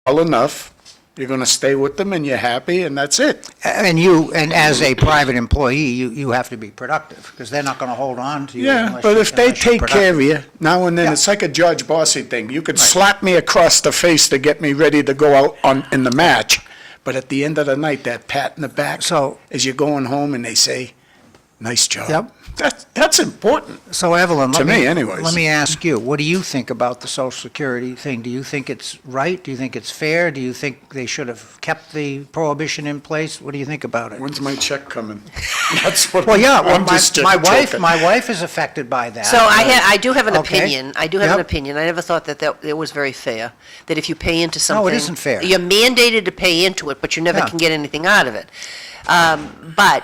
well enough, you're going to stay with them and you're happy and that's it. And as a private employee, you have to be productive, because they're not going to hold on to you. Yeah, but if they take care of you, now and then, Yeah. it's like a George Bossy thing. You could slap me across the face to get me ready to go out in the match, but at the end of the night, that pat in the back, So, as you're going home and they say, nice job. Yep. That's important. so Evelyn, To me, anyways. let me ask you, what do you think about the Social Security thing? Do you think it's right? Do you think it's fair? Do you think they should have kept the prohibition in place? What do you think about it? When's my check coming? That's what Well, yeah, well, I'm just my joking. wife is affected by that. So I do have an Okay. opinion. I do have an Yep. opinion. I never thought that it was very fair, that if you pay into something. No, it isn't fair. You're mandated to pay into it, but you never Yeah. can get anything out of it. But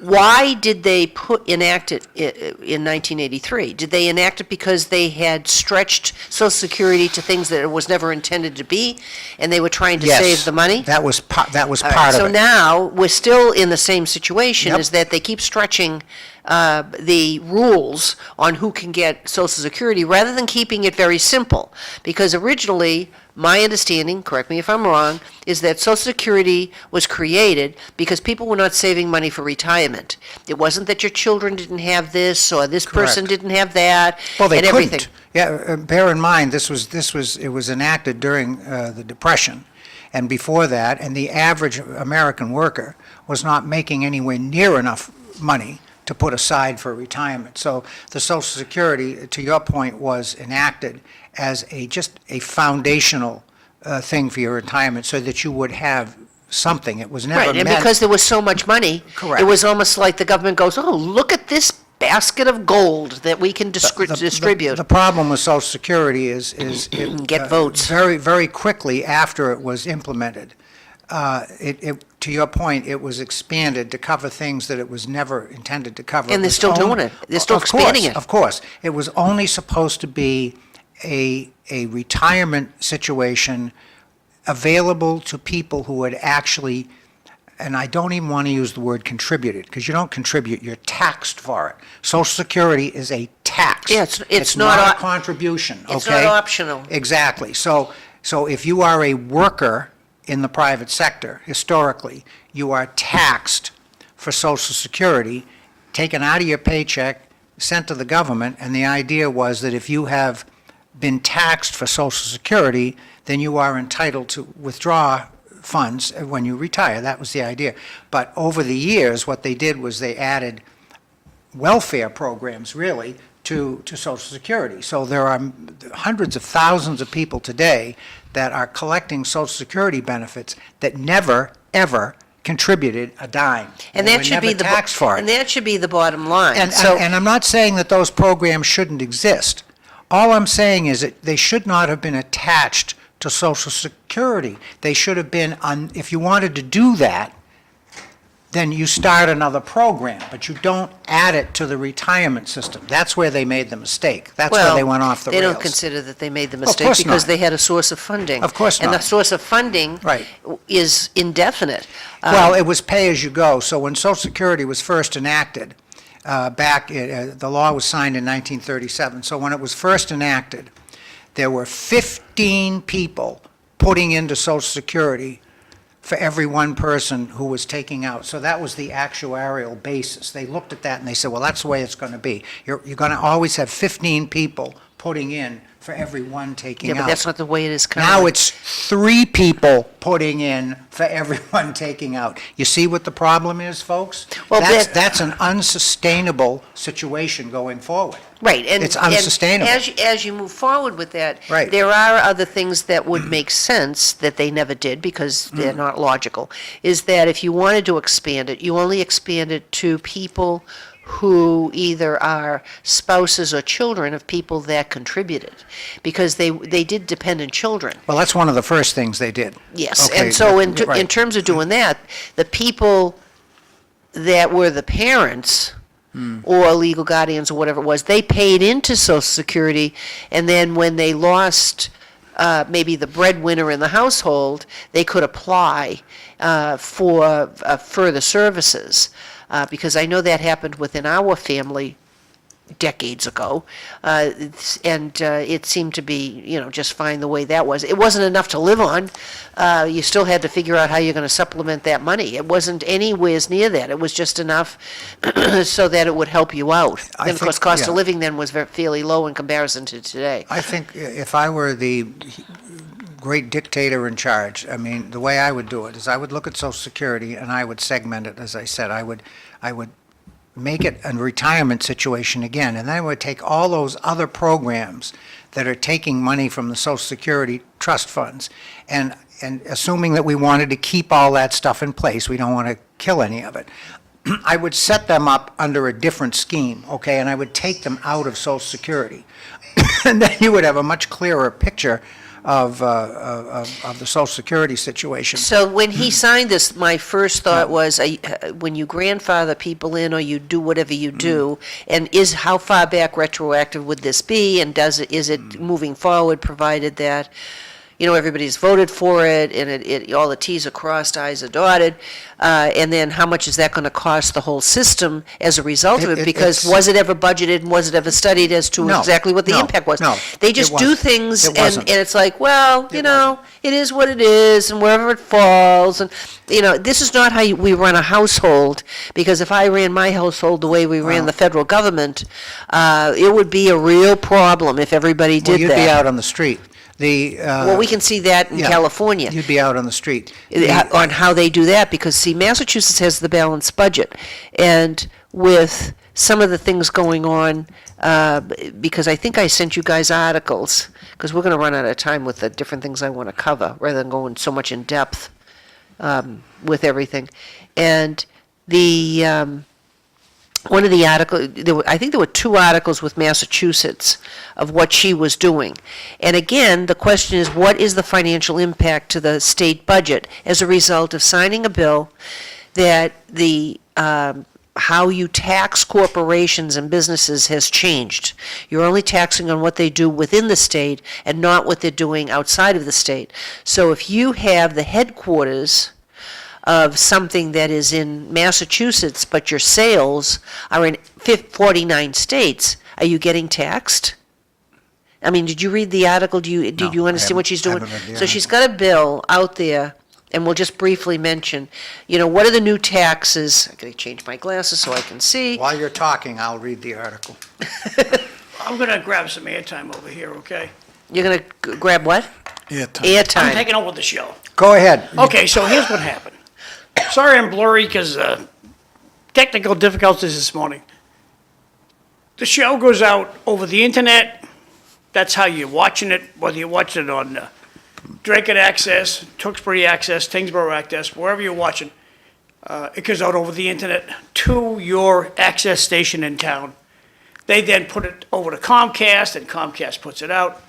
why did they enact it in 1983? Did they enact it because they had stretched Social Security to things that it was never intended to be, and they were trying to Yes, save the money? That was All part right, of so it. now, we're still in the same situation, Yep. is that they keep stretching the rules on who can get Social Security, rather than keeping it very simple. Because originally, my understanding, correct me if I'm wrong, is that Social Security was created because people were not saving money for retirement. It wasn't that your children didn't have this, or this person Correct. didn't have that, Well, they and everything. couldn't. Yeah, bear in mind, it was enacted during the Depression and before that, and the average American worker was not making anywhere near enough money to put aside for retirement. So the Social Security, to your point, was enacted as just a foundational thing for your retirement, so that you would have something. It was never Right, and meant. because there was so much money, Correct. it was almost like the government goes, oh, look at this basket of gold that we can distribute. The problem with Social Security is it, Get votes. Very, very quickly after it was implemented, to your point, it was expanded to cover things that it was never intended to cover. And they're still doing it. They're still Of course, expanding it. Of course. It was only supposed to be a retirement situation available to people who had actually, and I don't even want to use the word contributed, because you don't contribute, you're taxed for it. Social Security is a tax. Yeah, it's not a a contribution, okay? It's not optional. Exactly. So if you are a worker in the private sector, historically, you are taxed for Social Security, taken out of your paycheck, sent to the government, and the idea was that if you have been taxed for Social Security, then you are entitled to withdraw funds when you retire. That was the idea. But over the years, what they did was they added welfare programs, really, to Social Security. So there are hundreds of thousands of people today that are collecting Social Security benefits that never, ever contributed a dime. And They that were should be never taxed for it. And that should be the bottom line. And So, I'm not saying that those programs shouldn't exist. All I'm saying is that they should not have been attached to Social Security. They should have been, if you wanted to do that, then you start another program, but you don't add it to the retirement system. That's where they made the mistake. That's where they went off the they rails. don't consider that they made the Of mistake course because not. they had a source of funding. Of course And the not. source of funding Right. is indefinite. Well, it was pay-as-you-go. So when Social Security was first enacted, the law was signed in 1937. So when it was first enacted, there were 15 people putting into Social Security for every one person who was taking out. So that was the actuarial basis. They looked at that and they said, well, that's the way it's going to be. You're going to always have 15 people putting in for every one taking Yeah, out. but that's not the way it is currently. Now it's 3 people putting in for everyone taking out. You see what the problem is, folks? Well, That's an unsustainable situation going forward. Right, and It's unsustainable. And as you move forward with that, Right. there are other things that would make sense that they never did because they're Mm. not logical. Is that if you wanted to expand it, you only expand it to people who either are spouses or children of people that contributed, because they did dependent children. Well, that's one of the first things they did. Yes, Okay, and so in right. terms of doing that, the people that were the parents or legal guardians or whatever it was, they paid into Social Security, and then when they lost maybe the breadwinner in the household, they could apply for further services. Because I know that happened within our family decades ago, and it seemed to be, just fine the way that was. It wasn't enough to live on. You still had to figure out how you're going to supplement that money. It wasn't anywhere near that. It was just enough so that it would help you out. I And of course, think- cost yeah. of living then was fairly low in comparison to today. I think if I were the great dictator in charge, I mean, the way I would do it is I would look at Social Security and I would segment it, as I said. I would make it a retirement situation again, and then I would take all those other programs that are taking money from the Social Security trust funds, and assuming that we wanted to keep all that stuff in place, we don't want to kill any of it, I would set them up under a different scheme, okay, and I would take them out of Social Security. And then you would have a much clearer picture of the Social Security situation. So when he signed this, my first thought was, when you grandfather people in or you do whatever you do, and how far back retroactive would this be, and is it moving forward, provided that, everybody's voted for it, and all the Ts are crossed, Is are dotted, and then how much is that going to cost the whole system as a result of it? Because was it ever budgeted and was it ever studied as to No, exactly what the no, impact was? no, They it just do wasn't. things, It and wasn't. it's like, well, it is what it is, and wherever it falls, and, this is not how we run a household, because if I ran my household the way we ran the federal government, it would be a real problem if everybody Well, did you'd be that. out on the street. Well, we can see that in yeah, California, You'd be out on the street. on how they do that, because, see, Massachusetts has the balanced budget, and with some of the things going on, because I think I sent you guys articles, because we're going to run out of time with the different things I want to cover, rather than going so much in depth with everything. And one of the articles, I think there were 2 articles with Massachusetts of what she was doing. And again, the question is, what is the financial impact to the state budget as a result of signing a bill that how you tax corporations and businesses has changed? You're only taxing on what they do within the state and not what they're doing outside of the state. So if you have the headquarters of something that is in Massachusetts, but your sales are in 49 states, are you getting taxed? I mean, did you read the article? Did you I understand what she's doing? haven't read the So she's got a bill out there, and we'll just briefly mention, what are the new taxes? I gotta change my glasses so I can see. While you're talking, I'll read the article. I'm gonna grab some airtime over here, okay? You're gonna grab what? Yeah, Tom. I'm Airtime. taking over the show. Go ahead. Okay, so here's what happened. Sorry I'm blurry, because technical difficulties this morning. The show goes out over the internet. That's how you're watching it, whether you're watching it on Dracut Access, Tewksbury Access, Tingsboro Access, wherever you're watching. It goes out over the internet to your access station in town. They then put it over to Comcast, and Comcast puts it out.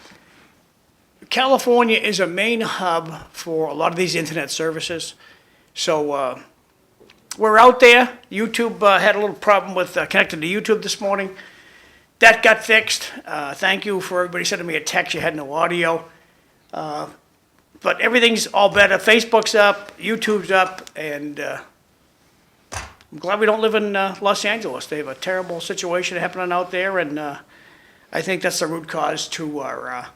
California is a main hub for a lot of these internet services. So we're out there. YouTube had a little problem with connecting to YouTube this morning. That got fixed. Thank you for everybody sending me a text. You had no audio. But everything's all better. Facebook's up, YouTube's up, and I'm glad we don't live in Los Angeles. They have a terrible situation happening out there, and I think that's the root cause to our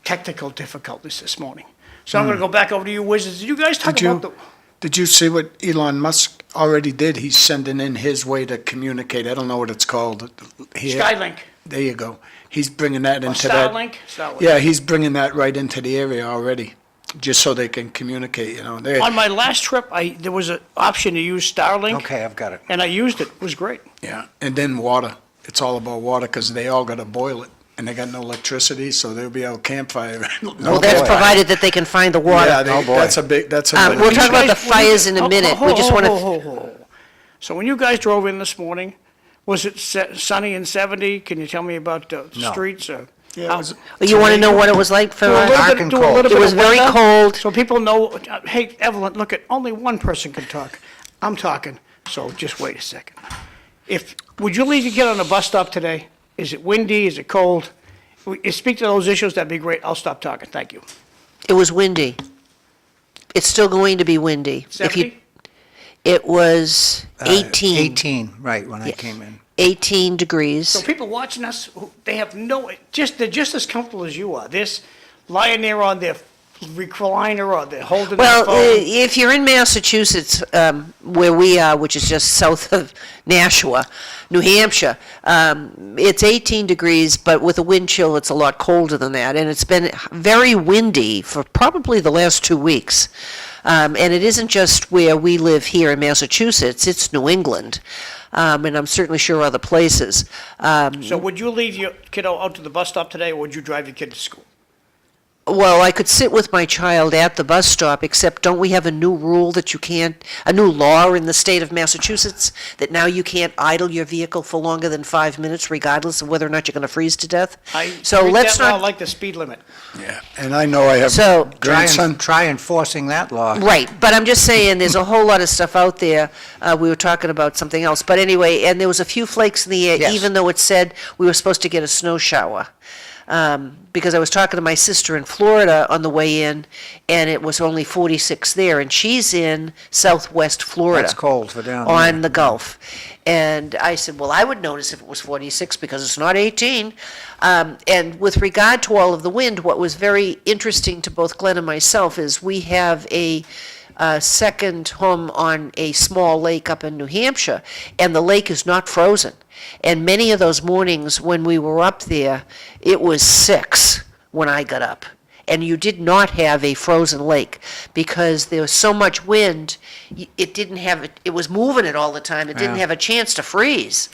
technical difficulties this morning. So I'm going to go back over to you, Wizards. Did you guys talk about the... Did you see what Elon Musk already did? He's sending in his way to communicate. I don't know what it's called. Here. Skylink? There you go. He's bringing that Or into that. Starlink? Starlink. Yeah, he's bringing that right into the area already, just so they can communicate, They, On my last trip, there was an option to use Starlink. Okay, I've got it. And I used it. It was great. yeah, and then water. It's all about water because they all got to boil it, and they got no electricity, so they'll be out campfire. Well, that's provided that they can find the water. Yeah, Oh, boy. that's a big. That's a big. We'll talk about the Guys, when you- fires in a minute. We just want to, So when you guys drove in this morning, was it sunny and 70? Can you tell me about the No. streets? Yeah, it was- you want to know what it was like for Do a us? little Dark bit, and do a cold. little It bit was of very weather, cold. So people know, hey, Evelyn, look at, only one person can talk. I'm talking, so just wait a second. Would you leave to get on a bus stop today? Is it windy? Is it cold? Speak to those issues, that'd be great. I'll stop talking. Thank you. It was windy. It's still going to be windy. If you, 70? it was 18. 18, right, when I came in. 18 degrees. So people watching us, they have they're just as comfortable as you are. They're lying there on their recliner or they're holding their Well, phone. if you're in Massachusetts, where we are, which is just south of Nashua, New Hampshire, it's 18 degrees, but with a wind chill, it's a lot colder than that. And it's been very windy for probably the last 2 weeks. And it isn't just where we live here in Massachusetts, it's New England. And I'm certainly sure other places. So would you leave your kiddo out to the bus stop today, or would you drive your kid to school? Well, I could sit with my child at the bus stop, except don't we have a new rule that you can't, a new law in the state of Massachusetts, that now you can't idle your vehicle for longer than 5 minutes, regardless of whether or not you're going to freeze to death? So read let's that law not, like the speed limit. Yeah, and I know I have So- grandson. Try enforcing that law. right, but I'm just saying, there's a whole lot of stuff out there. We were talking about something else, but anyway, and there was a few flakes in the air, Yes. even though it said we were supposed to get a snow shower. Because I was talking to my sister in Florida on the way in, and it was only 46 there, and she's in southwest Florida. That's cold for down On there. the Gulf. And I said, well, I would notice if it was 46 because it's not 18. And with regard to all of the wind, what was very interesting to both Glenn and myself is we have a second home on a small lake up in New Hampshire, and the lake is not frozen. And many of those mornings when we were up there, it was 6 when I got up. And you did not have a frozen lake because there was so much wind, it didn't have, it was moving it all the time. It didn't Yeah. have a chance to freeze.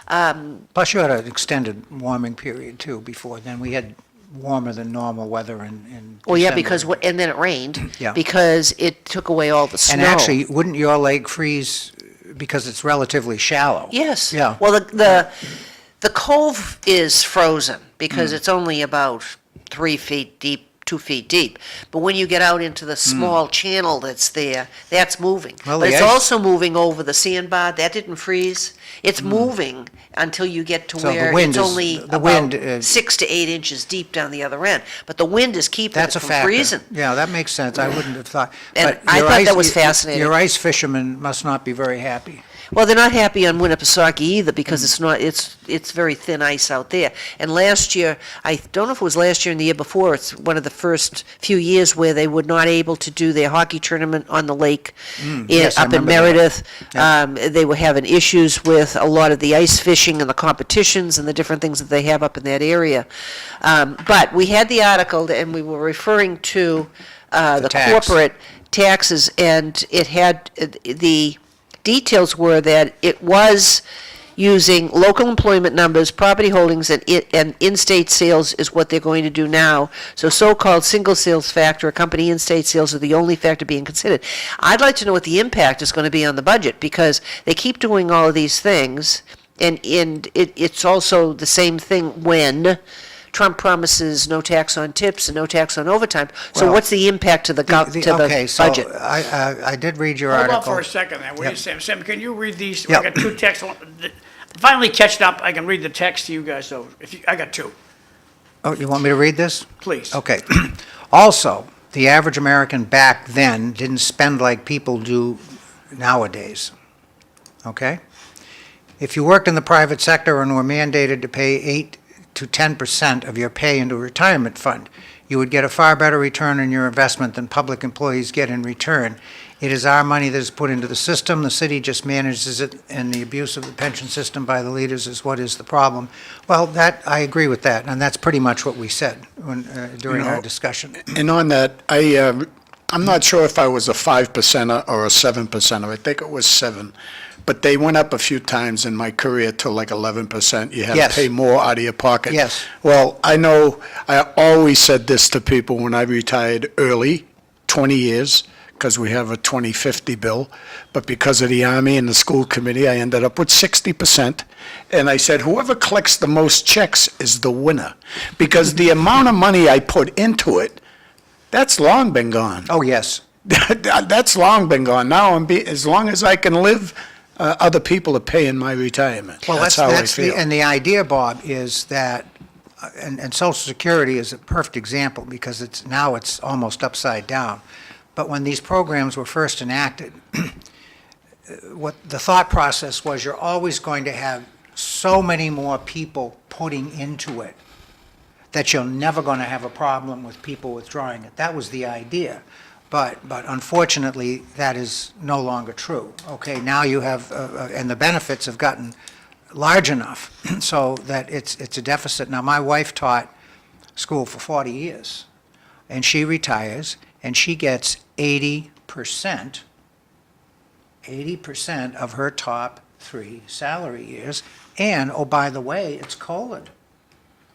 Plus, you had an extended warming period, too, before then. We had warmer than normal weather in Well, yeah, December. because, and then it rained. Yeah. Because it took away all the snow. And actually, wouldn't your lake freeze because it's relatively shallow? Yes. Yeah. Well, the cove is frozen because it's only about 3 feet deep, 2 feet deep. But when you get out into the small channel that's there, that's moving. Well, But the it's ice- also moving over the sandbar. That didn't freeze. It's moving until you get to So the where wind it's is- only the about wind is- 6 to 8 inches deep down the other end. But the wind is keeping That's it a from factor. freezing. Yeah, that makes sense. I wouldn't have thought. And but I your thought that ice- was fascinating. Your ice fishermen must not be very happy. Well, they're not happy on Winnipesaukee either because it's very thin ice out there. And last year, I don't know if it was last year and the year before, it's one of the first few years where they were not able to do their hockey tournament on the lake yes, I up in remember that. Meredith. Yeah. They were having issues with a lot of the ice fishing and the competitions and the different things that they have up in that area. But we had the article and we were referring to the tax. corporate taxes, and it had the details were that it was using local employment numbers, property holdings, and in-state sales is what they're going to do now. So so-called single sales factor, accompany in-state sales are the only factor being considered. I'd like to know what the impact is going to be on the budget, because they keep doing all of these things, and it's also the same thing when Trump promises no tax on tips and no tax on overtime. So Well, what's the impact to the Okay, so budget? I did read your Hold on article. for a second there, will you, Yep. Sam? Sam, can you read these? Yep. I got 2 texts. Finally catching up, I can read the text to you guys, so I got 2, Oh, you want me to read this? please. Okay. Also, the average American back then didn't spend like people do nowadays. Okay? If you worked in the private sector and were mandated to pay 8 to 10% of your pay into a retirement fund, you would get a far better return on your investment than public employees get in return. It is our money that is put into the system. The city just manages it, and the abuse of the pension system by the leaders is what is the problem. Well, that, I agree with that, and that's pretty much what we said during our discussion. And on that, I'm not sure if I was a 5% or a 7%. I think it was 7. But they went up a few times in my career to like 11%. You had Yes. to pay more out of your pocket. Yes. Well, I know I always said this to people when I retired early, 20 years, because we have a 2050 bill. But because of the Army and the school committee, I ended up with 60%. And I said, whoever collects the most checks is the winner. Because the amount of money I put into it, that's long been gone. Oh, yes. That's long been gone. Now, as long as I can live, other people are paying my retirement. Well, That's how I that's feel. and the idea, Bob, is that, and Social Security is a perfect example because it's almost upside down. But when these programs were first enacted, what the thought process was, you're always going to have so many more people putting into it that you're never going to have a problem with people withdrawing it. That was the idea. But unfortunately, that is no longer true. Okay, now you have, and the benefits have gotten large enough so that it's a deficit. Now, my wife taught school for 40 years, and she retires, and she gets 80% of her top 3 salary years. And, oh, by the way, it's COLA'd.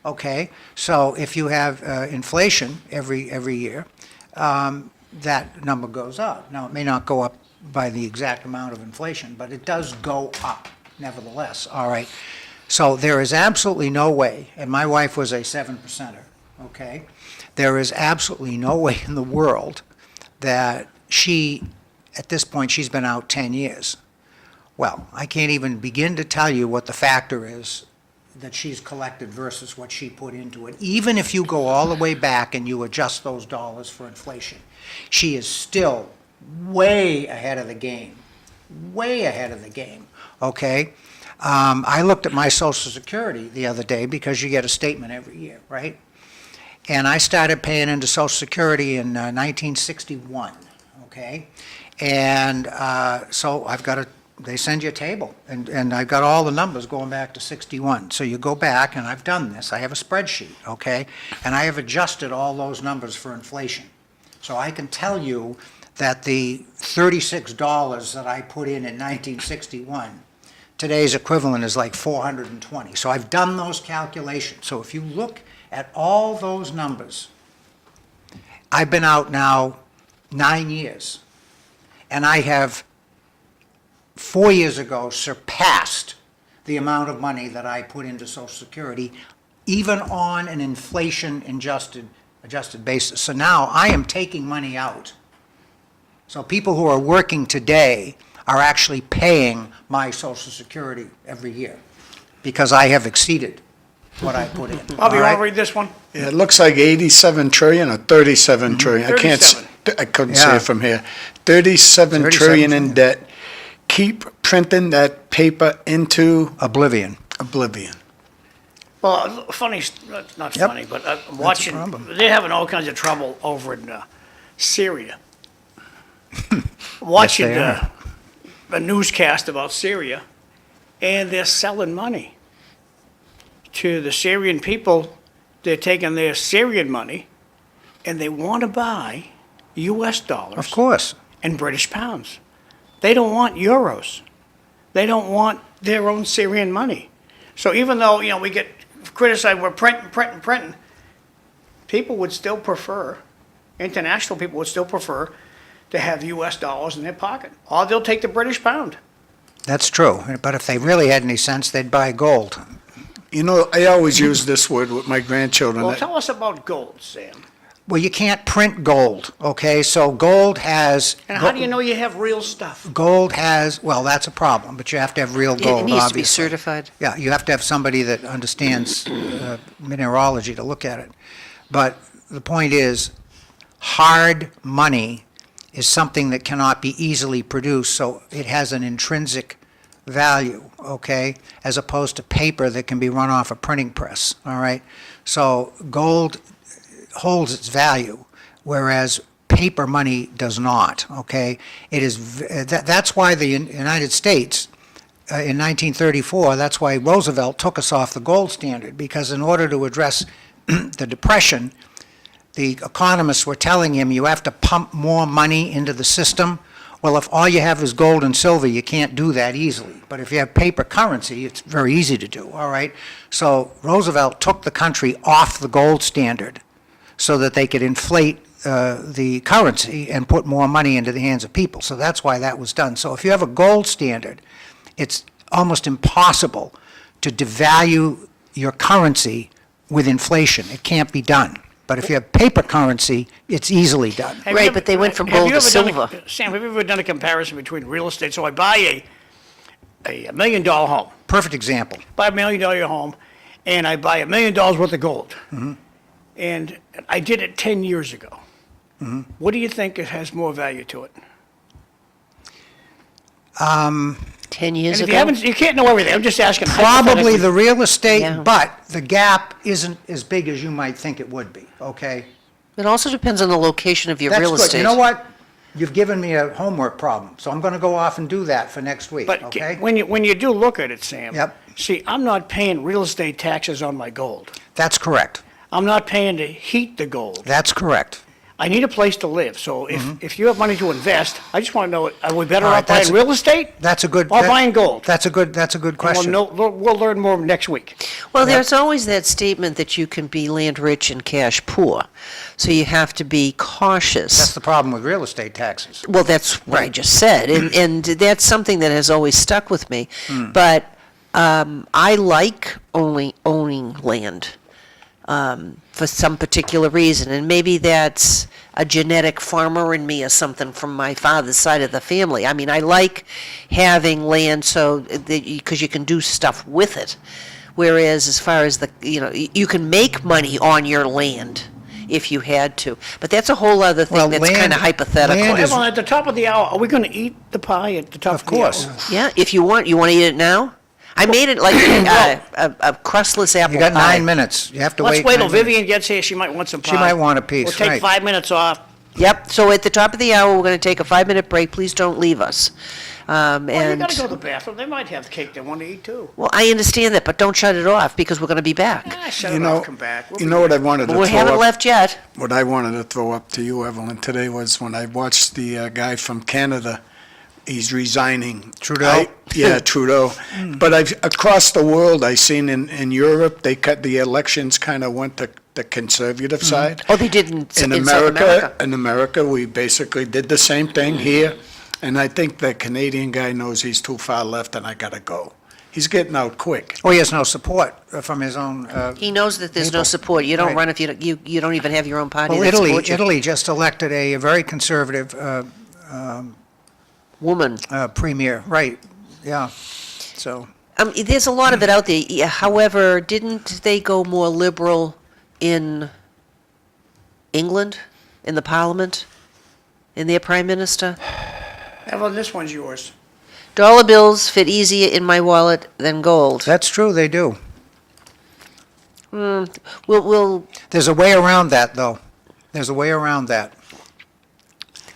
Okay, so if you have inflation every year, that number goes up. Now, it may not go up by the exact amount of inflation, but it does go up nevertheless, all right? So there is absolutely no way, and my wife was a 7%er, okay? There is absolutely no way in the world that she, at this point, she's been out 10 years. Well, I can't even begin to tell you what the factor is that she's collected versus what she put into it. Even if you go all the way back and you adjust those dollars for inflation, she is still way ahead of the game, okay? I looked at my Social Security the other day because you get a statement every year, right? And I started paying into Social Security in 1961, okay? And so they send you a table, and I've got all the numbers going back to 61. So you go back, and I've done this. I have a spreadsheet, okay? And I have adjusted all those numbers for inflation. So I can tell you that the $36 that I put in 1961, today's equivalent is like 420. So I've done those calculations. So if you look at all those numbers, I've been out now 9 years, and I have 4 years ago surpassed the amount of money that I put into Social Security, even on an inflation-adjusted basis. So now I am taking money out. So people who are working today are actually paying my Social Security every year because I have exceeded what I put in. Bob, you all want right? to read this one? Yeah, it looks like 87 trillion or 37 trillion. I can't, 37. I couldn't see Yeah. it from here. 37 37 trillion in trillion. debt. Keep printing that paper into Oblivion. oblivion. Well, funny, not Yep. funny, but I'm watching, problem. they're having all kinds of trouble over in Syria. Watching they are. a newscast about Syria, and they're selling money to the Syrian people. They're taking their Syrian money, and they want to buy US dollars. Of course. And British pounds. They don't want euros. They don't want their own Syrian money. So even though, we get criticized, we're printing, people would still prefer, international people would still prefer to have US dollars in their pocket. Or they'll take the British pound. That's true. But if they really had any sense, they'd buy gold. I always use this word with my grandchildren. Well, tell us about gold, Sam. Well, you can't print gold, okay? So gold has... And how do you know you have real stuff? Gold has, well, that's a problem, but you have to have real gold, It needs to be obviously. certified. Yeah, you have to have somebody that understands mineralogy to look at it. But the point is, hard money is something that cannot be easily produced, so it has an intrinsic value, okay, as opposed to paper that can be run off a printing press, all right? So gold holds its value, whereas paper money does not, okay? It is, that's why the United States, in 1934, that's why Roosevelt took us off the gold standard, because in order to address the Depression, the economists were telling him you have to pump more money into the system. Well, if all you have is gold and silver, you can't do that easily. But if you have paper currency, it's very easy to do, all right? So Roosevelt took the country off the gold standard so that they could inflate the currency and put more money into the hands of people. So that's why that was done. So if you have a gold standard, it's almost impossible to devalue your currency with inflation. It can't be done. But if you have paper currency, it's easily done. Have you Right, ever- but they went from have gold you to ever done silver. Sam, have you ever done a comparison between real estate? So I buy a $1 million home. Perfect example. Buy $1 million home, and I buy $1 million worth of gold. And I did it 10 years ago. What do you think it has more value to it? 10 years And if ago? you haven't, you can't know everything. I'm just asking. Probably hypothetically. the real estate, Yeah. but the gap isn't as big as you might think it would be, okay? It also depends on the location of your That's real good. estate. You know what? You've given me a homework problem, so I'm gonna go off and do that for next week, But okay? when you do look at it, Sam. Yep. See, I'm not paying real estate taxes on my gold. That's correct. I'm not paying to heat the gold. That's correct. I need a place to live, so if you have money to invest, I just want to know, are we better All right, off buying that's- real estate? That's a good. Or that- buying gold? That's a good question. We'll learn more next week. Well, there's always that statement that you can be land rich and cash poor. So you have to be cautious. That's the problem with real estate taxes. Well, that's what I Right. just said, and that's something that has always stuck with me. Hmm. But I like only owning land for some particular reason, and maybe that's a genetic farmer in me or something from my father's side of the family. I mean, I like having land so that because you can do stuff with it. Whereas as far as you can make money on your land if you had to. But that's a whole other thing Well, that's land- kind of hypothetical. land is- Evelyn, at the top of the hour, are we going to eat the pie at the top Of of the hour? course. Yeah, if you want to eat it now? I made it like a crustless apple You got pie. 9 minutes. You have to wait. Let's wait till 9 minutes. Vivian gets here, she might want some pie. She might want a piece, We'll take right. 5 minutes off. Yep, so at the top of the hour, we're going to take a 5-minute break. Please don't leave us. Well, you And, gotta go to the bathroom, they might have cake they want to eat too. well, I understand that, but don't shut it off because we're going to be back. Ah, shut You it know, off, come back. We'll you be know what I back. wanted to But we throw haven't up? left yet. What I wanted to throw up to you, Evelyn, today was when I watched the guy from Canada. He's resigning. Trudeau? Yeah, Trudeau. But across the world, I seen in Europe, the elections kind of went to the conservative side. Oh, they didn't In in South America. In America, we basically did the same thing here. And I think the Canadian guy knows he's too far left and I gotta go. He's getting out quick. Well, he has no support from his own. He knows that there's no People. support. You don't Right. run if you don't even have your own party Well, that Italy, supports you. Italy just elected a very conservative Woman. premier, right? Yeah. So There's a lot of it out there. Yeah, however, didn't they go more liberal in England, in the Parliament, in their Prime Minister? Evelyn, this one's yours. Dollar bills fit easier in my wallet than gold. that's true. They do. We'll There's a way around that, though. There's a way around that.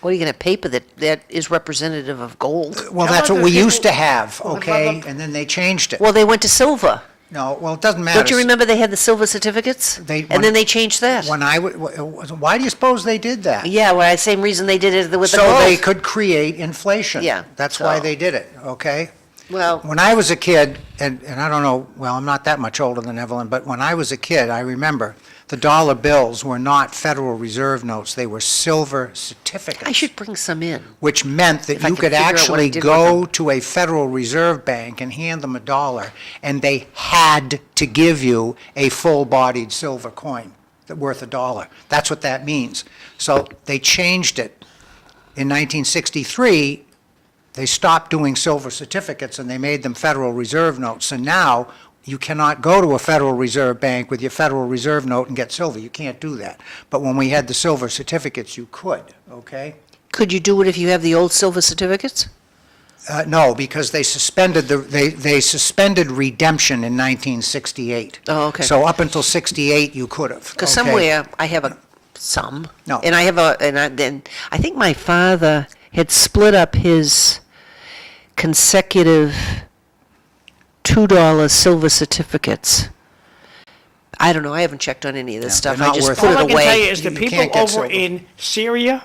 what are you going to paper that is representative of gold? Well, How that's about what the we people- used to have, Well, okay? but- And then they changed it. Well, they went to silver. No, well, it doesn't matter. Don't you remember they had the silver certificates? And then they changed that. When why do you suppose they did that? Yeah, well, same reason they did it with the So gold. they could create inflation. Yeah, That's why so- they did it, okay? Well, When I was a kid, and I don't know, well, I'm not that much older than Evelyn, but when I was a kid, I remember the dollar bills were not Federal Reserve notes, they were silver certificates. I should bring some in. Which meant that If I you could could figure out what I actually did with go them. to a Federal Reserve Bank and hand them a dollar, and they had to give you a full-bodied silver coin worth $1. That's what that means. So they changed it. In 1963, they stopped doing silver certificates and they made them Federal Reserve notes. So now you cannot go to a Federal Reserve Bank with your Federal Reserve note and get silver. You can't do that. But when we had the silver certificates, you could, okay? Could you do it if you have the old silver certificates? No, because they suspended they suspended redemption in 1968. Oh, okay. So up until 68, you could have. Because okay? somewhere I have some. No. And I have then I think my father had split up his consecutive $2 silver certificates. I don't know. I haven't checked on any of this Yeah, stuff. they're I not just worth put it. All I it can tell you away. is the You people can't get over silver. in Syria,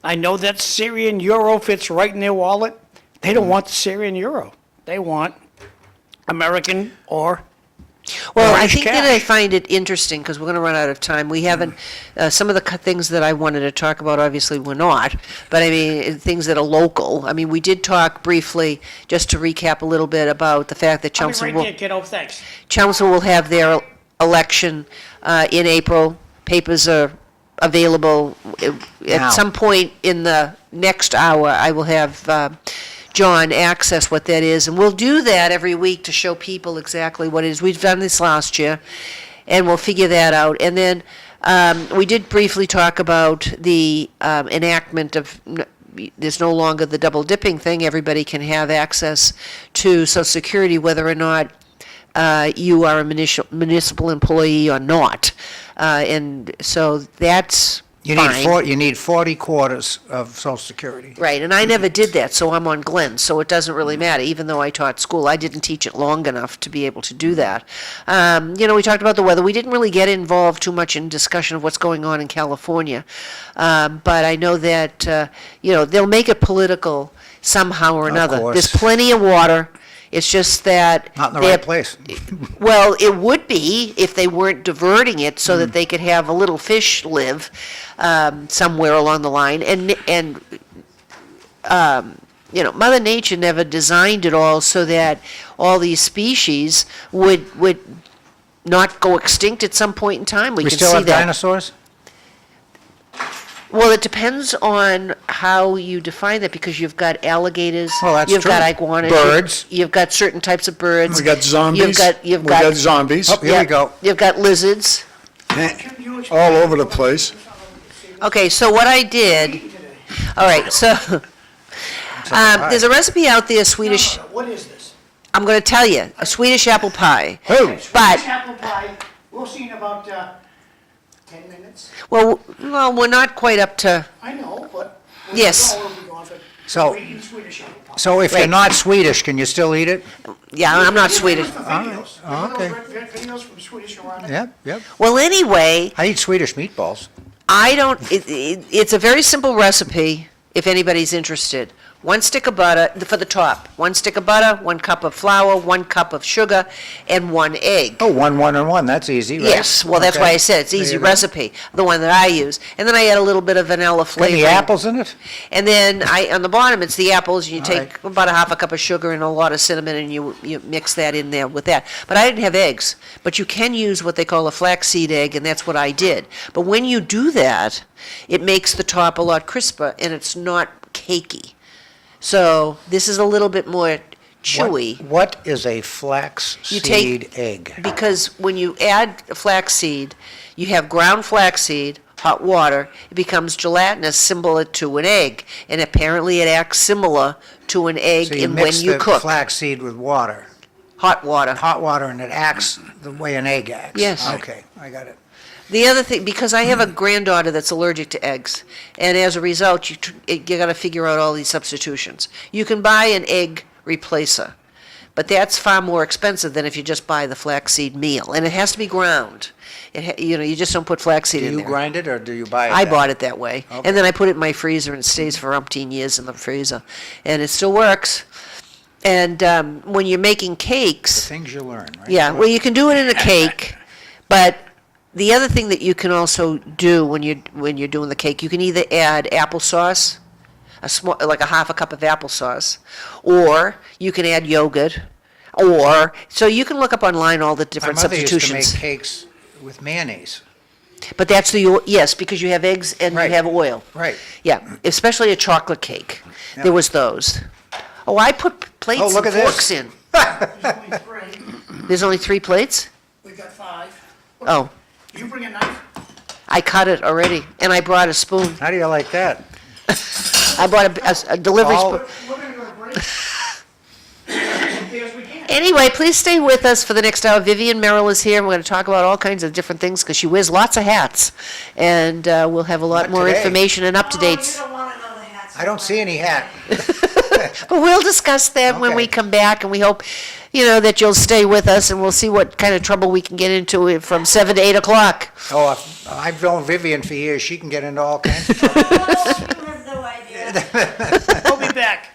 I know that Syrian euro fits right in their wallet. They don't want the Syrian euro. They want American or Well, I Orange think that I cash. find it interesting, because we're going to run out of time. We haven't, some of the things that I wanted to talk about, obviously, we're not, but I mean, things that are local. I mean, we did talk briefly, just to recap a little bit, about the fact that I'll be Chelmsford right will, there, kiddo, thanks. Chelmsford will have their election in April. Papers are available. Now. At some point in the next hour, I will have John access what that is, and we'll do that every week to show people exactly what it is. We've done this last year, and we'll figure that out. And then we did briefly talk about the enactment of there's no longer the double dipping thing. Everybody can have access to Social Security, whether or not you are a municipal employee or not. And so that's fine. You need 40 quarters of Social Security. Right, and I never did that, so I'm on Glenn, so it doesn't really matter. Even though I taught school, I didn't teach it long enough to be able to do that. We talked about the weather. We didn't really get involved too much in discussion of what's going on in California. But I know that, they'll make it political somehow or another. course. There's plenty of water. It's just that. Not in the they're- right place. Well, it would be if they weren't diverting it so that they could have a little fish live somewhere along the line. And Mother Nature never designed it all so that all these species would not go extinct at some point in time. We We can still see have that. dinosaurs? Well, it depends on how you define that, because you've got alligators. Well, that's You've got true. iguanas. Birds. You've got certain types of birds. We got zombies. You've We got got zombies. Oh, here we go. You've got lizards. All over the place. Okay, so what I did, all right, so there's a recipe out there, Swedish, What is this? I'm going to tell you, a Swedish apple pie. Oh, But, Apple pie, we'll see in about 10 minutes. well, we're not quite up to, I know, but. Yes. So- We're eating Swedish apple pie. So if you're Right. not Swedish, can you still eat it? yeah, I'm not Swedish. Videos. okay. Videos from Swedish around it. Yep. Well, anyway, I eat Swedish meatballs. it's a very simple recipe, if anybody's interested. 1 stick of butter, for the top, 1 stick of butter, 1 cup of flour, 1 cup of sugar, and 1 egg. Oh, 1, 1, and 1, that's easy, right? Yes, well, that's why I Okay. said it's There easy you go. recipe, the one that I use. And then I add a little bit of vanilla flavor. Any apples in it? And then on the bottom, it's the apples, and you All take right. about a half a cup of sugar and a lot of cinnamon, and you mix that in there with that. But I didn't have eggs, but you can use what they call a flaxseed egg, and that's what I did. But when you do that, it makes the top a lot crisper, and it's not cakey. So this is a little bit more chewy. What is a You flaxseed take- egg? Because when you add flaxseed, you have ground flaxseed, hot water, it becomes gelatinous, similar to an egg. And apparently it acts similar to an egg So you in when mix you the cook. flaxseed with water, Hot water. hot water, and it acts the way an egg acts? Yes. Okay, I got it. The other thing, because I have a granddaughter that's allergic to eggs, and as a result, you got to figure out all these substitutions. You can buy an egg replacer, but that's far more expensive than if you just buy the flaxseed meal, and it has to be ground. You just don't put flaxseed Do in you there. grind it, or do you buy it? I that- bought it that way, Okay. and then I put it in my freezer, and it stays for umpteen years in the freezer, and it still works. And when you're making cakes, Things you learn, right? yeah, well, you can do it in a cake, but the other thing that you can also do when you're doing the cake, you can either add applesauce, like a half a cup of applesauce, or you can add yogurt, so you can look up online all the My different mother used to make substitutions. cakes with mayonnaise. But that's yes, because you have eggs and Right. you have oil. Right. Yeah, especially a chocolate cake. Yeah. There was those. Oh, I put plates Oh, look and at this. forks in. There's only 3. There's only 3 plates? We've got 5. Oh, You bring a knife? I cut it already, and I brought a spoon. How do you like that? I bought a delivery All- spoon. We're gonna go to break. Yes, we can. Anyway, please stay with us for the next hour. Vivian Merrill is here, and we're going to talk about all kinds of different things, because she wears lots of hats. And we'll have a lot Not more today. information and up-to-dates. I don't see any hat. But we'll discuss that when we Okay. come back, and we hope, that you'll stay with us, and we'll see what kind of trouble we can get into from 7 to 8 o'clock. Oh, I've known Vivian for years. She can get into all kinds of trouble. You have no idea. We'll be back.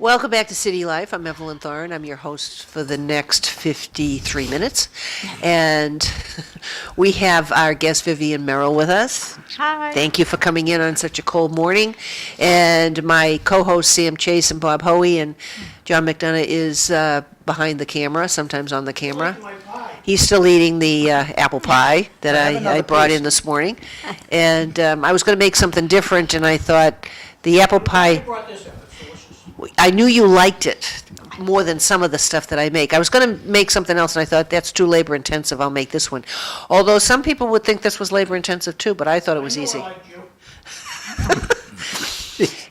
Welcome back to City Life. I'm Evelyn Thoren. I'm your host for the next 53 minutes. And we have our guest Vivian Merrill with us. Hi. Thank you for coming in on such a cold morning. And my co-hosts Sam Chase and Bob Hoey, and John McDonough is behind the camera, sometimes on the camera. He's still eating the apple pie that I brought in this morning. And I was going to make something different, and I thought the apple pie, I knew you liked it more than some of the stuff that I make. I was going to make something else, and I thought, that's too labor-intensive, I'll make this one. Although some people would think this was labor-intensive too, but I thought it was easy.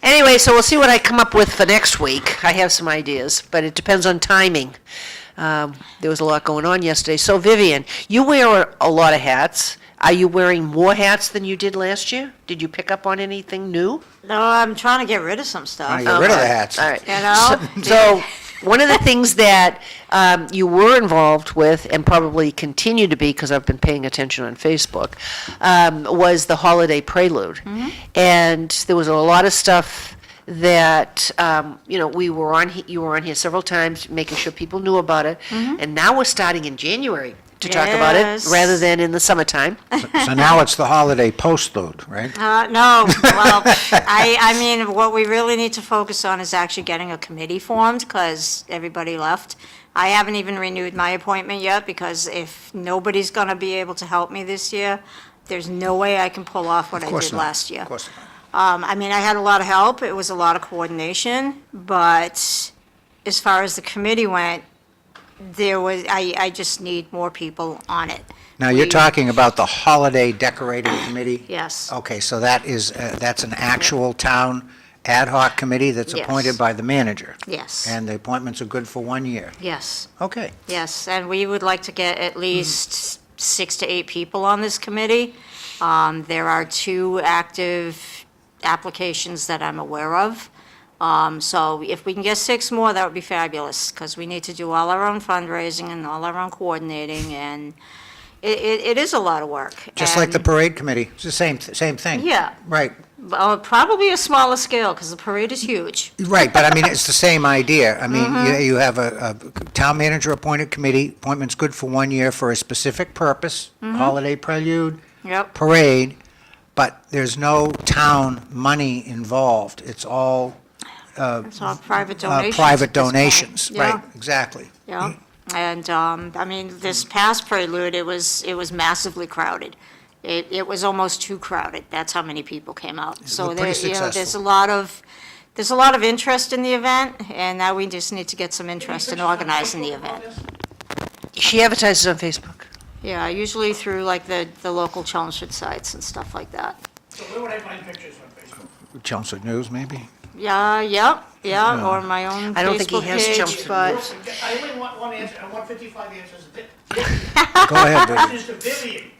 Anyway, so we'll see what I come up with for next week. I have some ideas, but it depends on timing. There was a lot going on yesterday. So Vivian, you wear a lot of hats. Are you wearing more hats than you did last year? Did you pick up on anything new? No, I'm trying to get rid of some stuff. Get rid of the hats. All right. You know? So one of the things that you were involved with, and probably continue to be, because I've been paying attention on Facebook, was the holiday prelude. Mm-hmm. And there was a lot of stuff that, we were on, you were on here several times, making sure people knew about it. And now we're starting in January to talk about it, Yes. rather than in the summertime. So now it's the holiday postlude, right? No, well, I mean, what we really need to focus on is actually getting a committee formed, because everybody left. I haven't even renewed my appointment yet, because if nobody's gonna be able to help me this year, there's no way I can pull off what I did last year. Of course not. I mean, I had a lot of help, it was a lot of coordination, but as far as the committee went, I just need more people on it. Now, you're talking about the holiday decorating committee? Yes. Okay, so that's an actual town ad hoc committee that's Yes. appointed by the manager? Yes. And the appointments are good for 1 year? Yes. Okay. Yes, and we would like to get at least 6 to 8 people on this committee. There are 2 active applications that I'm aware of. So if we can get 6 more, that would be fabulous, because we need to do all our own fundraising and all our own coordinating, and it is a lot of work. Just like the And- parade committee, it's the same thing. Yeah. Right, Probably a smaller scale, because the parade is huge. right, but I mean, it's the same idea. I mean, Mm-hmm. you have a town manager appointed committee, appointment's good for 1 year for a specific purpose, Mm-hmm. holiday prelude, Yep. parade, but there's no town money involved. It's all It's all private donations. private at this point. donations, Yeah. right, exactly. Yeah, and, I mean, this past prelude, it was massively crowded. It was almost too crowded, that's how many people came out. So looked there, pretty there's successful. there's a lot of interest in the event, and now we just need to get some interest in organizing the event. She advertises on Facebook. Yeah, usually through like the local Chelmsford sites and stuff like that. So where would I find pictures on Facebook? Chelmsford News, maybe? Yeah, or my own I don't think he Facebook has page, Chelmsford but, I only want one answer, I want 55 answers. Go ahead, Vivian. This is to Vivian.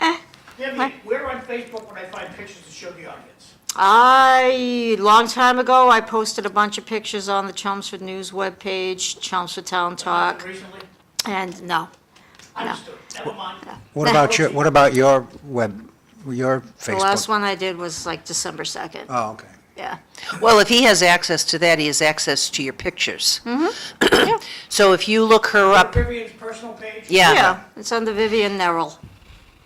Vivian, where on Facebook would I find pictures to show the audience? long time ago, I posted a bunch of pictures on the Chelmsford News webpage, Chelmsford Town Talk, Recently? and no. Understood, never mind. What about your Facebook? The last one I did was like December 2nd. Oh, okay. Yeah. Well, if he has access to that, he has access to your pictures. So if you look her up, Vivian's personal page? yeah, It's under Vivian Merrill.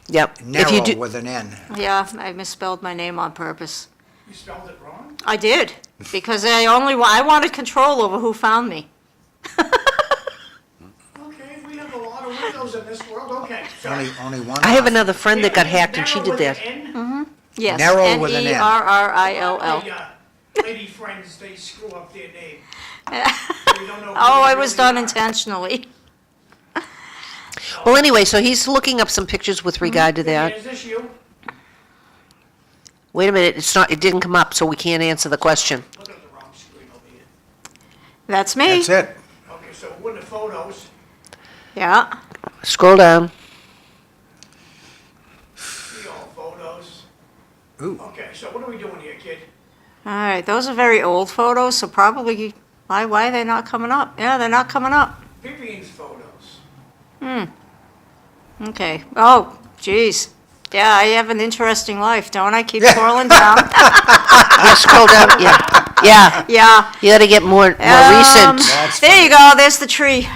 yep. If you Narrow do, with an N. Yeah, I misspelled my name on purpose. You spelled it wrong? I did, because I wanted control over who found me. Okay, we have a lot of windows in this world, okay. So- Only one. I have another friend that got hacked and she did that. Yes. Narrow with an N. Nerrill. Lady friends, they screw up their name. Oh, it was done intentionally. Well, anyway, so he's looking up some pictures with regard to that. Is this you? Wait a minute, it didn't come up, so we can't answer the question. Look at the wrong screen over here. That's me. That's it. Okay, so with the photos, Yeah. Scroll down. see all photos. Ooh. Okay, so what are we doing here, kid? All right, those are very old photos, so probably, why are they not coming up? Yeah, they're not coming up. Vivian's photos. Okay. Oh, geez. Yeah, I have an interesting life, don't I? Keep scrolling down. Yeah, scroll down, yeah. Yeah. You gotta get more recent. There you go, there's the tree.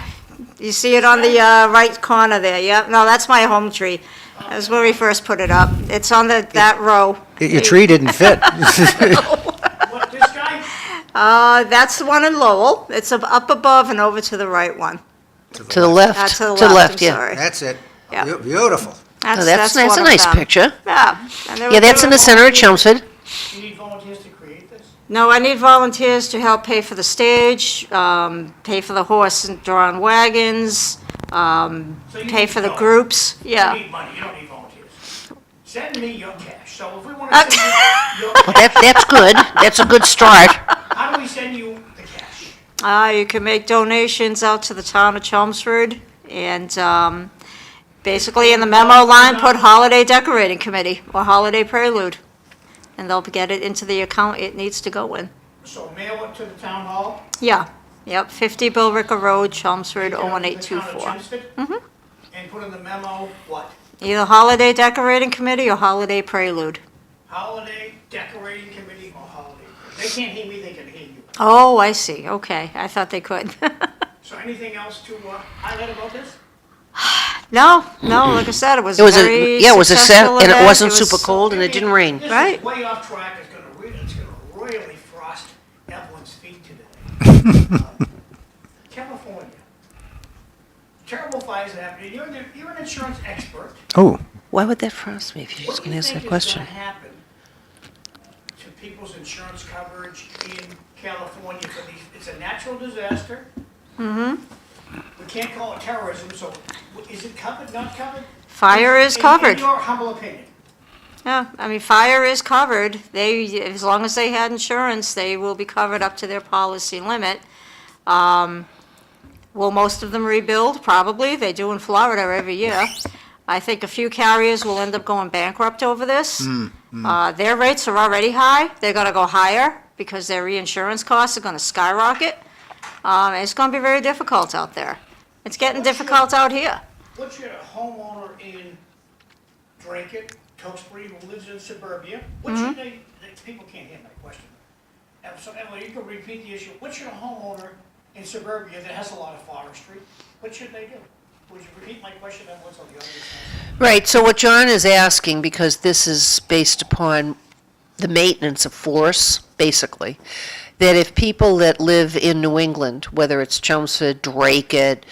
You see it on the right corner there, yep. No, that's my home tree. That's where we first put it up. It's on that row. Your tree didn't fit. What, this guy? That's the one in Lowell. It's up above and over to the right one. To the left. To the left, I'm yeah. sorry. That's it. Yeah. Beautiful. Oh, that's one nice, a of nice them. picture. Yeah. And there Yeah, that's were- in the center of Chelmsford. You need volunteers to create this? No, I need volunteers to help pay for the stage, pay for the horse and drawn wagons, So you pay need for the money. groups, yeah. You need money, you don't need volunteers. Send me your cash, so if we want to send you your Well, that's good. That's a good start. how do we send you the cash? You can make donations out to the town of Chelmsford, and basically in the memo line, put Holiday Decorating Committee or Holiday Prelude, and they'll get it into the account it needs to go in. So mail it to the town hall? Yeah, yep, 50 Billrica Road, Chelmsford, the town of 01824. Chelmsford? And put in the memo, what? Either Holiday Decorating Committee or Holiday Prelude. Holiday Decorating Committee or holiday? They can't hear me, they can hear you. Oh, I see, okay, I thought they could. So anything else to highlight about this? No, like I said, it was It was very it was a set, successful and it event. wasn't was- super cold, and it didn't rain. This Right. is way off track, it's gonna really frost Evelyn's feet today. California. Terrible fires happening, you're an insurance expert. Oh, Why would that frost me if you're just What do gonna you ask think that is question? gonna happen to people's insurance coverage in California for these, it's a natural disaster? We can't call it terrorism, so is it covered, not covered? Fire is In covered. your humble opinion? Yeah, I mean, fire is covered. They, as long as they had insurance, they will be covered up to their policy limit. Will most of them rebuild? Probably. They do in Florida every year. I think a few carriers will end up going bankrupt over this. Their rates are already high. They're gonna go higher because their reinsurance costs are gonna skyrocket. It's gonna be very difficult out there. It's getting difficult out here. What should a homeowner in Dracut, Tewksbury, who lives in suburbia, what should people can't hear my question. So Emily, you can repeat the issue. What should a homeowner in suburbia that has a lot of forestry, what should they do? Would you repeat my question on what's on the other side? Right, so what John is asking, because this is based upon the maintenance of forests, basically, that if people that live in New England, whether it's Chelmsford, Dracut,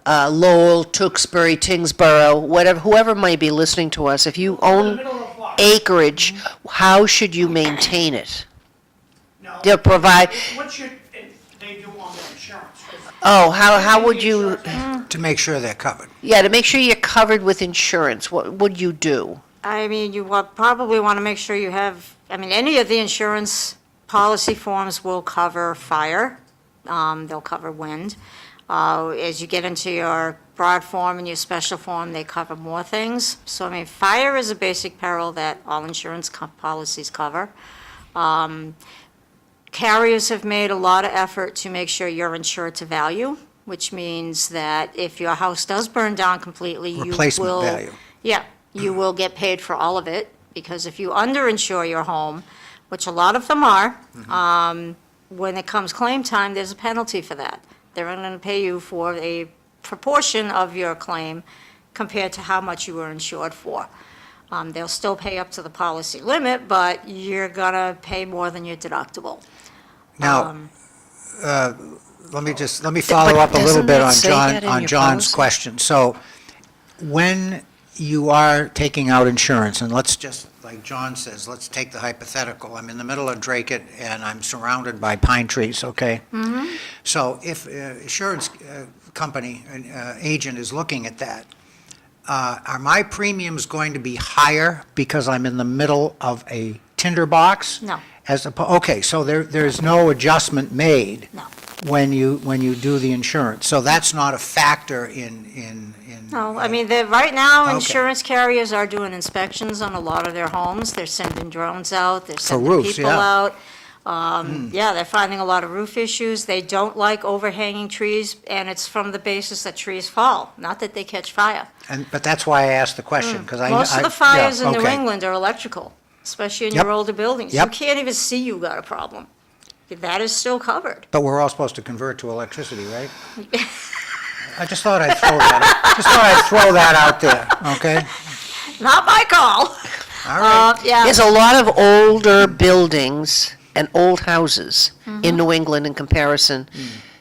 Lowell, Tewksbury, Tingsboro, whatever, whoever might be listening to us, if you In the own middle of Florida. acreage, how should you maintain it? No. To provide, What should they do on their insurance? 'Cause oh, how would you, to make sure they're covered. yeah, to make sure you're covered with insurance, what would you do? I mean, you probably want to make sure you have, I mean, any of the insurance policy forms will cover fire. They'll cover wind. As you get into your broad form and your special form, they cover more things. So, I mean, fire is a basic peril that all insurance policies cover. Carriers have made a lot of effort to make sure you're insured to value, which means that if your house does burn down completely, you will. Replacement value. Yeah, you will get paid for all of it, because if you underinsure your home, which a lot of them are, when it comes claim time, there's a penalty for that. They're going to pay you for a proportion of your claim compared to how much you were insured for. They'll still pay up to the policy limit, but you're going to pay more than your deductible. Now, let me follow up a little doesn't bit that on say John, that in on your John's policy? question. So, when you are taking out insurance, and let's just, like John says, let's take the hypothetical. I'm in the middle of Dracut, and I'm surrounded by pine trees, okay? So if insurance company, an agent is looking at that, are my premiums going to be higher because I'm in the middle of a tinderbox? No. Okay, so there's no adjustment made? No. When you do the insurance, so that's not a factor in. No, I mean, right now, Okay. insurance carriers are doing inspections on a lot of their homes. They're sending drones out, they're For sending roofs, people yeah. out. Yeah, they're finding a lot of roof issues. They don't like overhanging trees, and it's from the basis that trees fall, not that they catch fire. But that's why I asked the question, because I... Most of the yeah, fires in New okay. England are electrical, especially in Yep. your older buildings. You Yep. can't even see you got a problem. That is still covered. But we're all supposed to convert to electricity, right? I just thought I'd throw that out there, okay? Not my call. All right. Yeah. There's a lot of older buildings and old houses in New England in comparison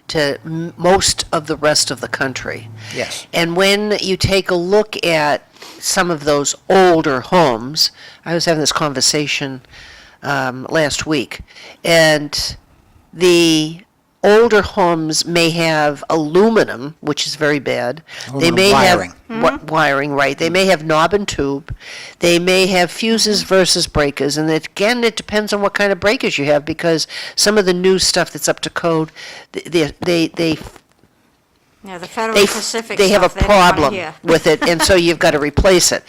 to most of the rest of the country. Yes. And when you take a look at some of those older homes, I was having this conversation last week, and the older homes may have aluminum, which is very bad. They Aluminum may wiring. have wiring, right? They may have knob and tube. They may have fuses versus breakers, and again, it depends on what kind of breakers you have, because some of the new stuff that's up to code, they Yeah, the Federal they, Pacific they have a stuff, they don't wanna problem hear. with it, and so you've got to replace it.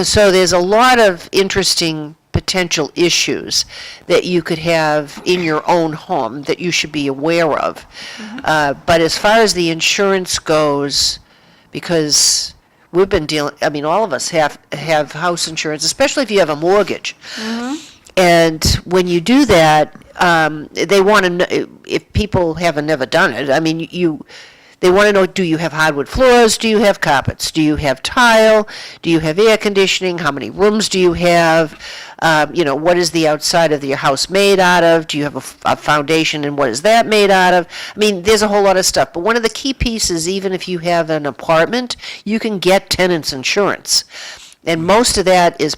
So there's a lot of interesting potential issues that you could have in your own home that you should be aware of. But as far as the insurance goes, because we've been dealing, I mean, all of us have house insurance, especially if you have a mortgage. And when you do that, they want to know, if people haven't never done it, I mean, they want to know, do you have hardwood floors? Do you have carpets? Do you have tile? Do you have air conditioning? How many rooms do you have? What is the outside of your house made out of? Do you have a foundation, and what is that made out of? I mean, there's a whole lot of stuff. But one of the key pieces, even if you have an apartment, you can get tenants insurance. And most of that is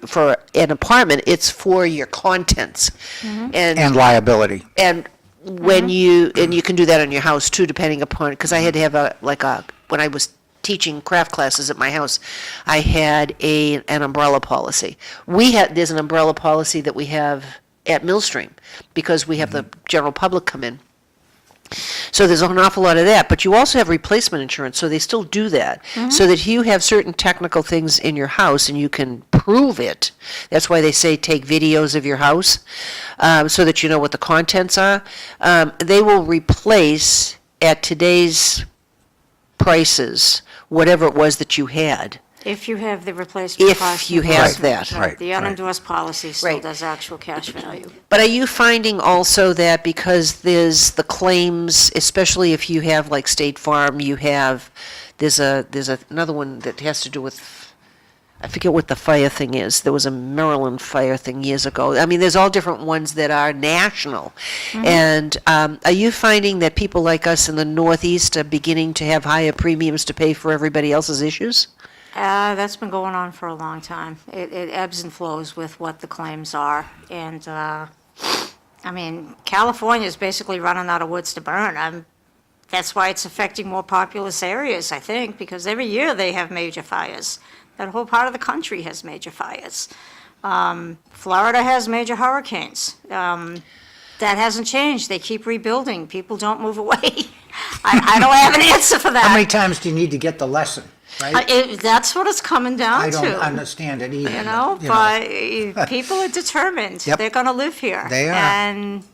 for an apartment, it's for your contents. And liability. And when you can do that on your house too, depending upon, because I had to have when I was teaching craft classes at my house, I had an umbrella policy. There's an umbrella policy that we have at Millstream, because we have the general public come in. So there's an awful lot of that, but you also have replacement insurance, so they still do that. So that you have certain technical things in your house and you can prove it. That's why they say take videos of your house, so that you know what the contents are. They will replace, at today's prices, whatever it was that you had. If you have the replacement If cost. you have endorsement. that. Right, The right. unendorsed policy still Right. does actual cash value. But are you finding also that because there's the claims, especially if you have like State Farm, there's another one that has to do with, I forget what the fire thing is. There was a Maryland fire thing years ago. I mean, there's all different ones that are national. And are you finding that people like us in the Northeast are beginning to have higher premiums to pay for everybody else's issues? That's been going on for a long time. It ebbs and flows with what the claims are. And, I mean, California is basically running out of woods to burn. That's why it's affecting more populous areas, I think, because every year they have major fires. That whole part of the country has major fires. Florida has major hurricanes. That hasn't changed. They keep rebuilding. People don't move away. I don't have an answer for that. How many times do you need to get the lesson, right? That's what it's coming down I to. don't understand it either. But people are determined. Yep. They're going to live here. They are. And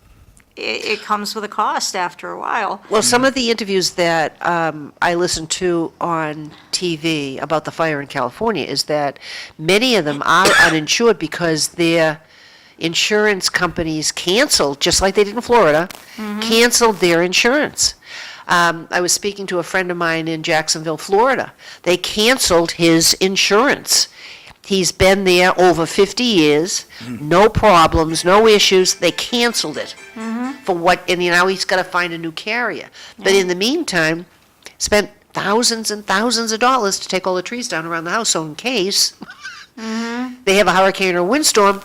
it comes with a cost after a while. Well, some of the interviews that I listened to on TV about the fire in California is that many of them are uninsured because their insurance companies canceled, just like they did in Florida, canceled their insurance. I was speaking to a friend of mine in Jacksonville, Florida. They canceled his insurance. He's been there over 50 years, no problems, no issues. They canceled it for what, and now he's got to find a new carrier. But in the meantime, spent thousands and thousands of dollars to take all the trees down around the house, so in case they have a hurricane or a windstorm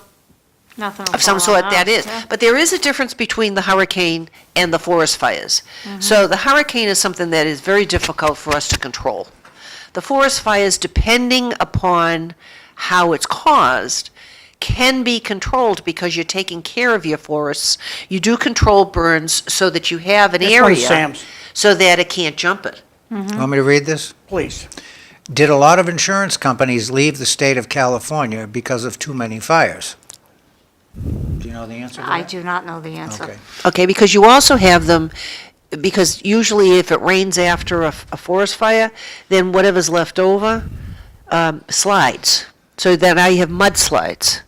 Nothing will of some fall sort, on that us, is. yeah. But there is a difference between the hurricane and the forest fires. So the hurricane is something that is very difficult for us to control. The forest fires, depending upon how it's caused, can be controlled because you're taking care of your forests. You do control burns so that you have an This one's area Sam's. so that it can't jump it. Want me to read this? Please. Did a lot of insurance companies leave the state of California because of too many fires? Do you know the answer to that? I do not know the answer. Okay. Okay, because you also have them, because usually if it rains after a forest fire, then whatever's left over slides. So then now you have mudslides.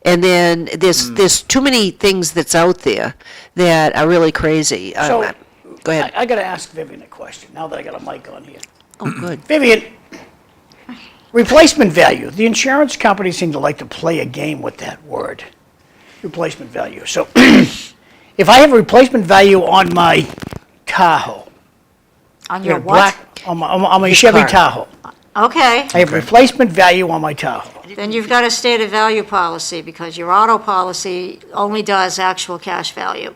And then there's too many things that's out there that are really crazy. So, Go ahead. I gotta ask Vivian a question, now that I got a mic on here. Oh, good. Vivian, replacement value. The insurance companies seem to like to play a game with that word, replacement value. So if I have a replacement value on my Tahoe, On I your got a what? on my Chevy car. Tahoe, Okay, I have replacement value on my Tahoe. then you've got a stated value policy, because your auto policy only does actual cash value.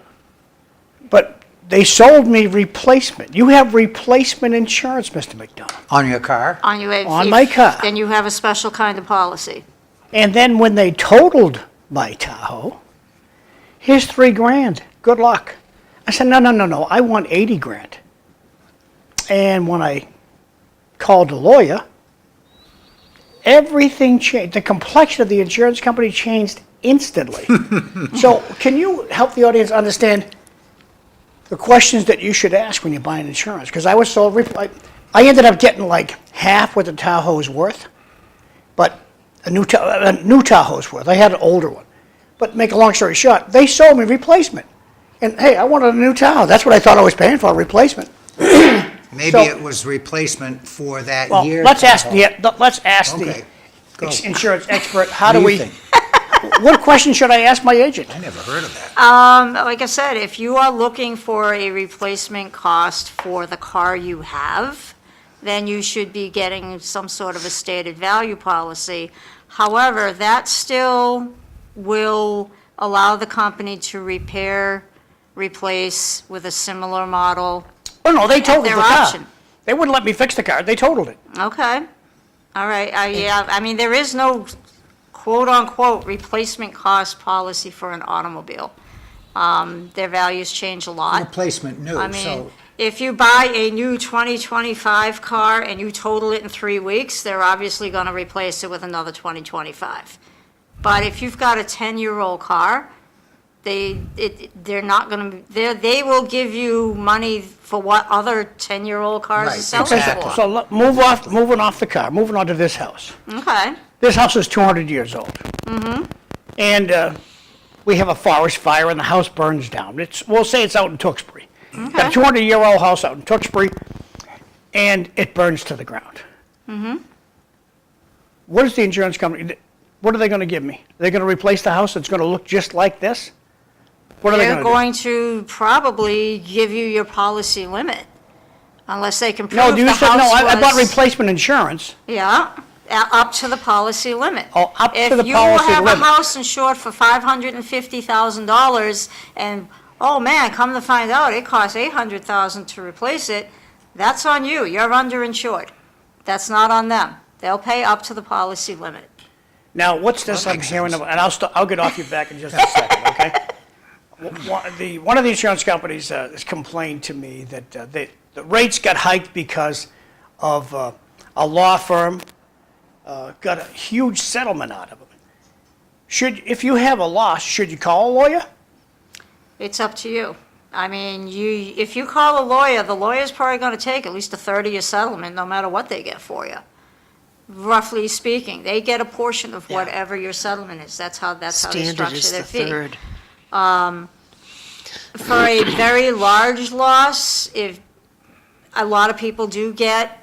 But they sold me replacement. You have replacement insurance, Mr. McDonough. On your car? On you. On my car. Then you have a special kind of policy. And then when they totaled my Tahoe, here's $3,000. Good luck. I said, no. I want 80 grand. And when I called the lawyer, everything changed. The complexion of the insurance company changed instantly. So can you help the audience understand the questions that you should ask when you're buying insurance? Because I was sold, I ended up getting like half what the Tahoe's worth, but a new Tahoe's worth. I had an older one. But make a long story short, they sold me replacement. And hey, I wanted a new Tahoe. That's what I thought I was paying for, a replacement. Maybe So- it was replacement for that Well, year. let's ask Tahoe. the Okay, go. insurance expert, how What do do we, you think? what question should I ask my agent? I never heard of that. Like I said, if you are looking for a replacement cost for the car you have, then you should be getting some sort of a stated value policy. However, that still will allow the company to repair, replace with a similar model. Oh, no, they totaled the their car. option. They wouldn't let me fix the car, they totaled it. Okay, all right, yeah, I mean, there is no quote-unquote replacement cost policy for an automobile. Their values change a lot. Replacement new, I mean, so, if you buy a new 2025 car and you total it in 3 weeks, they're obviously going to replace it with another 2025. But if you've got a 10-year-old car, they're not going to, they will give you money for what other 10-year-old cars Right, are selling exactly. for. So moving off the car, moving on to this house. Okay, This house is 200 years old. Mm-hmm. And we have a forest fire and the house burns down. We'll say it's out in Tewksbury. Got a 200-year-old house out in Tewksbury, and it burns to the ground. Mm-hmm. What is the insurance company, what are they going to give me? Are they going to replace the house that's going to look just like this? What are they they're going to do? going to probably give you your policy limit, unless they can prove No, the you house said, no, I bought was- replacement insurance. Yeah, up to the policy limit. Oh, up to the If you policy have a limit. house insured for $550,000 and, oh man, come to find out, it costs $800,000 to replace it, that's on you, you're underinsured. That's not on them. They'll pay up to the policy limit. Now, what's this That I'm makes hearing sense. about, and I'll get off your back in just a second, okay? One of the insurance companies has complained to me that the rates got hiked because of a law firm got a huge settlement out of them. If you have a loss, should you call a lawyer? It's up to you. I mean, if you call a lawyer, the lawyer's probably gonna take at least a third of your settlement, no matter what they get for you. Roughly speaking, they get a portion of whatever your settlement is. That's how they Standard structure is their the fee. third. For a very large loss, if, a lot of people do get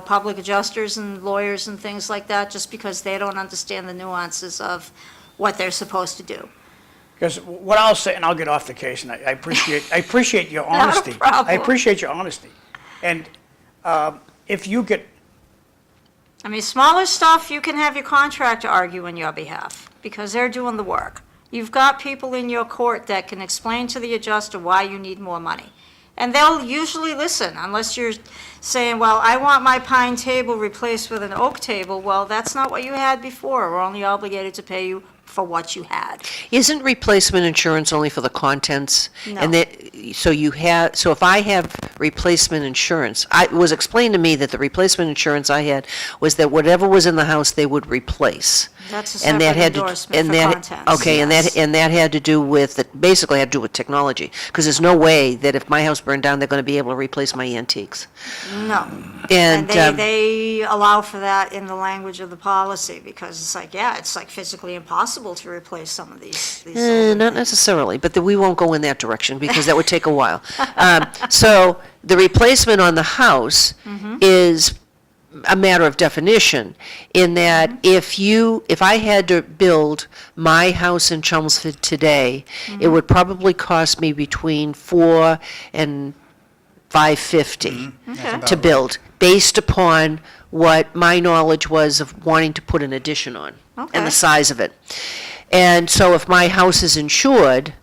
public adjusters and lawyers and things like that, just because they don't understand the nuances of what they're supposed to do. Because what I'll say, and I'll get off the case, and I appreciate your honesty. problem. I appreciate your honesty. And if you get, I mean, smaller stuff, you can have your contractor argue on your behalf, because they're doing the work. You've got people in your court that can explain to the adjuster why you need more money. And they'll usually listen, unless you're saying, well, I want my pine table replaced with an oak table. Well, that's not what you had before. We're only obligated to pay you for what you had. Isn't replacement insurance only for the contents? No. And that, so if I have replacement insurance, it was explained to me that the replacement insurance I had was that whatever was in the house, they would replace. That's a And that separate had to- endorsement and for that- contents. Okay, yes. and that had to do with, basically had to do with technology, because there's no way that if my house burned down, they're going to be able to replace my antiques. No. And, They allow for that in the language of the policy, because it's like, yeah, it's like physically impossible to replace some of these older Not things. necessarily, but we won't go in that direction because that would take a while. So the replacement on the house is a matter of definition in that if I had to build my house in Chelmsford today, it would probably cost me between $4,000 and $550 Okay. to build, based upon what my knowledge was of wanting to put an addition on and Okay. the size of it. And so if my house is insured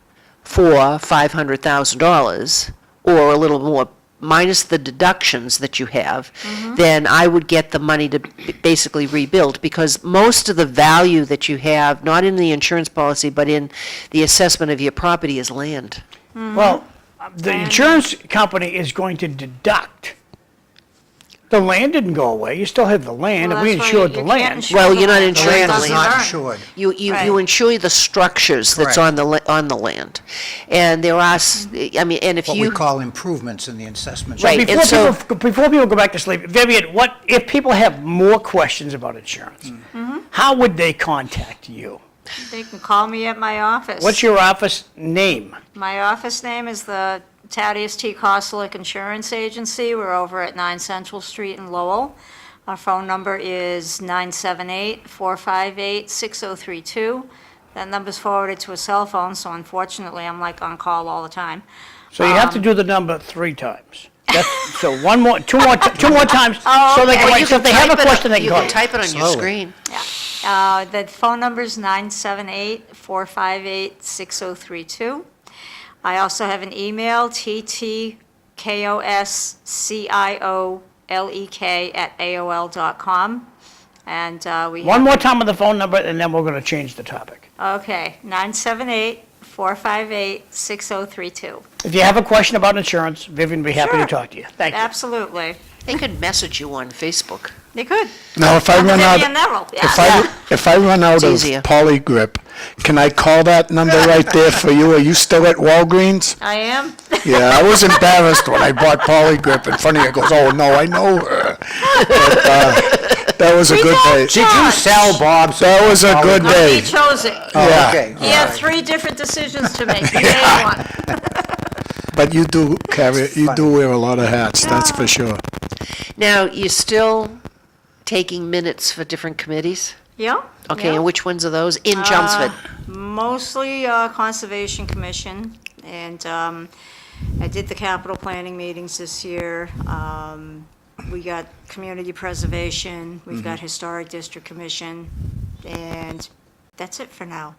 for $500,000 or a little more, minus the deductions that you have, then I would get the money to basically rebuild, because most of the value that you have, not in the insurance policy, but in the assessment of your property, is land. Well, the insurance company is going to deduct. The land didn't go away. You still have the land, Well, and we that's why insured the you can't land. insure Well, the you're not land. The insuring land the is Doesn't not burn. insured. You Right. insure the structures that's Correct. on the land. And there are, I mean, and if What we you, call improvements in the assessment. Right. and Before people go back to sleep, Vivian, if people have more questions about insurance, how would they contact you? They can call me at my office. What's your office name? My office name is the Thaddeus T. Kosalik Insurance Agency. We're over at 9 Central Street in Lowell. Our phone number is 978-458-6032. That number's forwarded to a cell phone, so unfortunately, I'm like on call all the time. So you have to do the number 3 times. So two more times, Oh, so they okay. can, Well, you so if they can have a type it question, they can you call can you. type it on your Slowly. screen. The phone number is 978-458-6032. I also have an email, ttkossiolek@aol.com. And we One have, more time on the phone number, and then we're going to change the topic. okay, 978-458-6032. If you have a question about insurance, Vivian will be happy to Sure. talk to you. Thank you. Absolutely. They could message you on Facebook. They could. Now, if I run out, Vivian Merrill, if yeah. if I run out It's of easier. Polygrip, can I call that number right there for you? Are you still at Walgreens? I am. Yeah, I was embarrassed when I bought Polygrip in front of you. Goes, oh no, I know her. But, that was a good day. Did you sell Bob's? That was a good He day. chose it. Yeah. Okay. He had 3 different decisions to make. He made one. But you do wear a lot of hats, that's for sure. Now, you're still taking minutes for different committees? Yeah. Okay, yeah. and which ones are those? In Chelmsford? Mostly Conservation Commission, and I did the capital planning meetings this year. We got Community Preservation, we've got Historic District Commission, and that's it for now.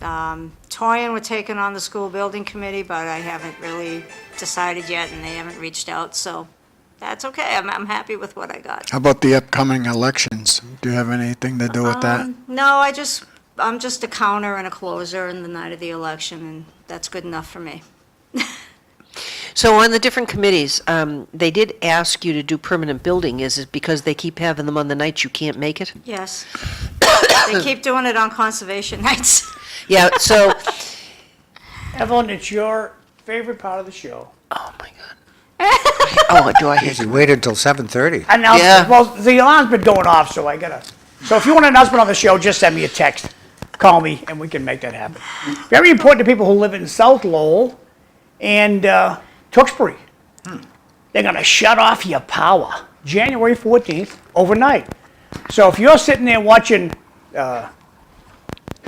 Thoren, we're taking on the School Building Committee, but I haven't really decided yet, and they haven't reached out, so that's okay. I'm happy with what I got. How about the upcoming elections? Do you have anything to do with that? No, I'm just a counter and a closer in the night of the election, and that's good enough for me. So on the different committees, they did ask you to do permanent building. Is it because they keep having them on the nights you can't make it? Yes. They keep doing it on conservation nights. Yeah, so, Evelyn, it's your favorite part of the show. oh my God. Oh, do I hear? He waited till 7:30. Announcement. Yeah. Well, the alarm's been going off, so I gotta. So if you want an announcement on the show, just send me a text, call me, and we can make that happen. Very important to people who live in South Lowell and Tewksbury. They're gonna shut off your power January 14th overnight. So if you're sitting there watching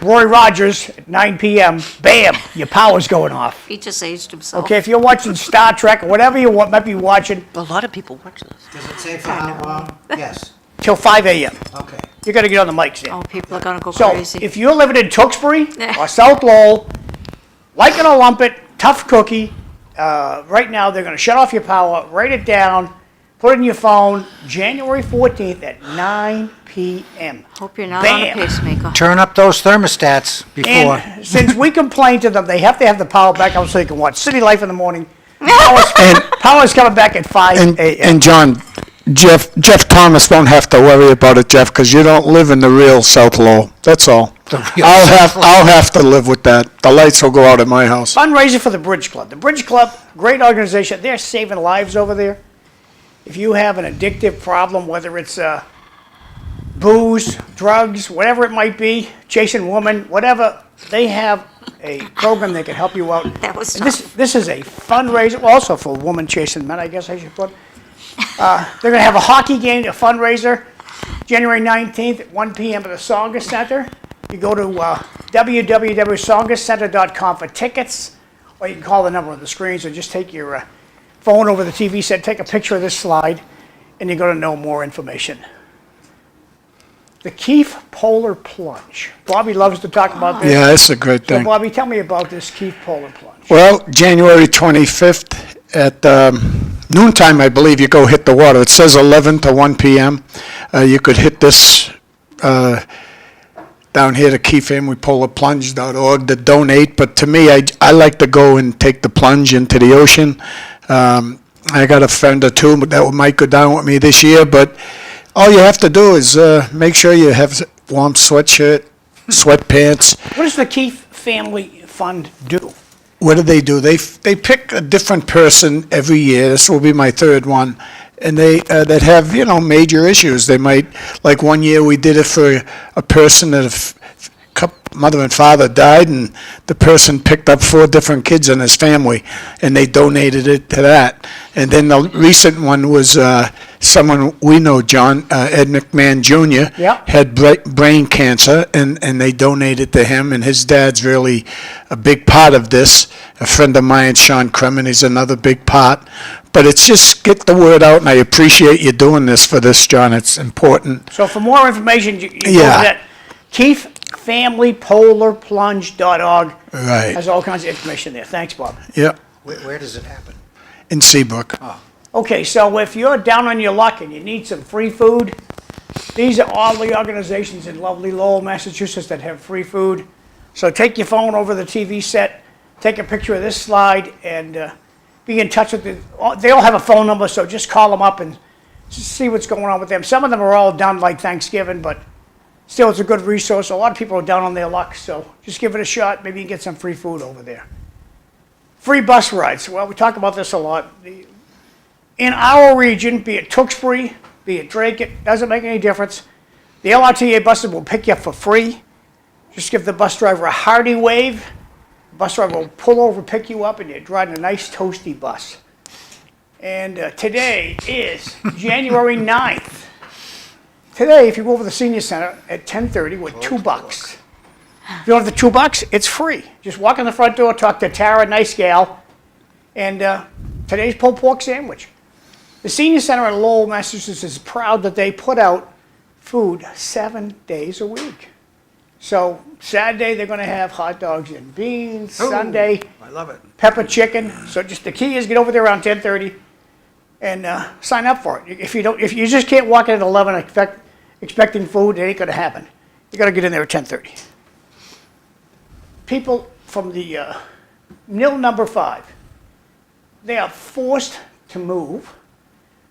Roy Rogers at 9 p.m., bam, your power's going off. He just aged himself. Okay, if you're watching Star Trek or whatever you might be watching, A lot of people watch this. Does it say for how long? Yes, till 5 a.m. okay. You gotta get on the mics there. Oh, people are gonna go So crazy. if you're living in Tewksbury or South Lowell, like it or lump it, tough cookie, right now they're gonna shut off your power, write it down. Put it in your phone, January 14th at 9 p.m. Hope you're not on a Bam. pacemaker. Turn up those thermostats before. And since we complained to them, they have to have the power back on so they can watch City Life in the morning. Power's coming back at 5 And, a.m. and John, Jeff Thomas won't have to worry about it, Jeff, because you don't live in the real South Lowell. That's all. real I'll have to live with that. The lights will go out at my house. Fundraiser for the Bridge Club. The Bridge Club, great organization. They're saving lives over there. If you have an addictive problem, whether it's booze, drugs, whatever it might be, chasing women, whatever, they have a program that can help you out. That was And this is a fundraiser, also for women chasing men, I guess I should put. They're going to have a hockey game, a fundraiser, January 19th at 1 p.m. at the Songa Center. You go to www.songacenter.com for tickets, or you can call the number on the screens, or just take your phone over the TV set, take a picture of this slide, and you're going to know more information. The Keefe Polar Plunge. Bobby loves to talk about this. Yeah, it's a great So thing. Bobby, tell me about this Keefe Polar Plunge. Well, January 25th at noontime, I believe, you go hit the water. It says 11 to 1 p.m. You could hit this down here to KeefePolarPlunge.org to donate. But to me, I like to go and take the plunge into the ocean. I got a friend or two that might go down with me this year, but all you have to do is make sure you have warm sweatshirt, sweatpants. What does the Keefe Family Fund do? What do? They pick a different person every year. This will be my third one, and they that have major issues. They might, like one year we did it for a person that mother and father died, and the person picked up 4 different kids in his family, and they donated it to that. And then the recent one was someone we know, John, Ed McMahon Jr., Yeah. had brain cancer, and they donated to him, and his dad's really a big part of this. A friend of mine, Sean Kremen, he's another big part. But it's just get the word out, and I appreciate you doing this for this, John. It's important. So for more information, you go to Yeah. that KeefeFamilyPolarPlunge.org. Right. Has all kinds of information there. Thanks, Bob. Yeah, Where does it happen? in Seabrook. Okay, so if you're down on your luck and you need some free food, these are all the organizations in lovely Lowell, Massachusetts that have free food. So take your phone over the TV set, take a picture of this slide, and be in touch with them. They all have a phone number, so just call them up and see what's going on with them. Some of them are all done like Thanksgiving, but still it's a good resource. A lot of people are down on their luck, so just give it a shot. Maybe you can get some free food over there. Free bus rides. Well, we talk about this a lot. In our region, be it Tewksbury, be it Drake, it doesn't make any difference. The LRTA buses will pick you up for free. Just give the bus driver a hearty wave. The bus driver will pull over, pick you up, and you're driving a nice toasty bus. And today is January 9th. Today, if you go over to the senior center at 10:30 with $2. If you don't have the $2, it's free. Just walk in the front door, talk to Tara, nice gal, and today's pulled pork sandwich. The senior center in Lowell, Massachusetts is proud that they put out food 7 days a week. So Saturday, they're going to have hot dogs and beans. Sunday, I love it. pepper chicken. So just the key is get over there around 10:30 and sign up for it. If you just can't walk in at 11 expecting food, it ain't going to happen. You got to get in there at 10:30. People from the mill number 5, they are forced to move.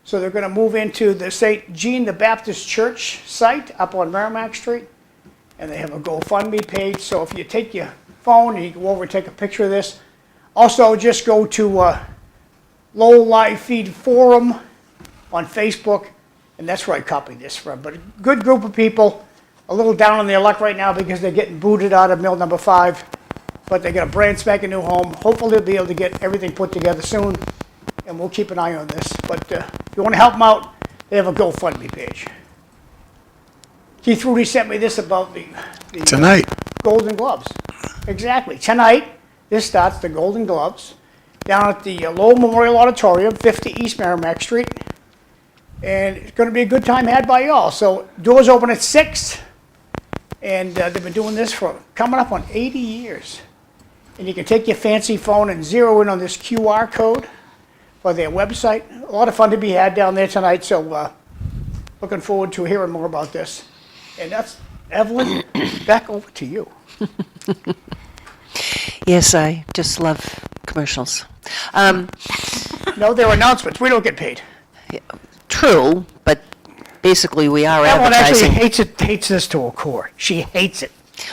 So they're going to move into the St. Jean the Baptist Church site up on Merrimack Street. And they have a GoFundMe page. So if you take your phone and you go over and take a picture of this. Also, just go to Lowell Live Feed Forum on Facebook. And that's where I copied this from. But a good group of people, a little down on their luck right now because they're getting booted out of mill number 5. But they got a brand spanking new home. Hopefully they'll be able to get everything put together soon. And we'll keep an eye on this. But if you want to help them out, they have a GoFundMe page. Keith Rudy sent me this about the Tonight. Golden Gloves. Exactly. Tonight, this starts the Golden Gloves down at the Lowell Memorial Auditorium, 50 East Merrimack Street. And it's going to be a good time had by y'all. So doors open at 6. And they've been doing this for coming up on 80 years. And you can take your fancy phone and zero in on this QR code. for their website. A lot of fun to be had down there tonight, so looking forward to hearing more about this. And that's, Evelyn, back over to you. Yes, I just love commercials. No, they're announcements. We don't get paid. True, but basically we are Evelyn actually advertising. hates this to a core. She hates it.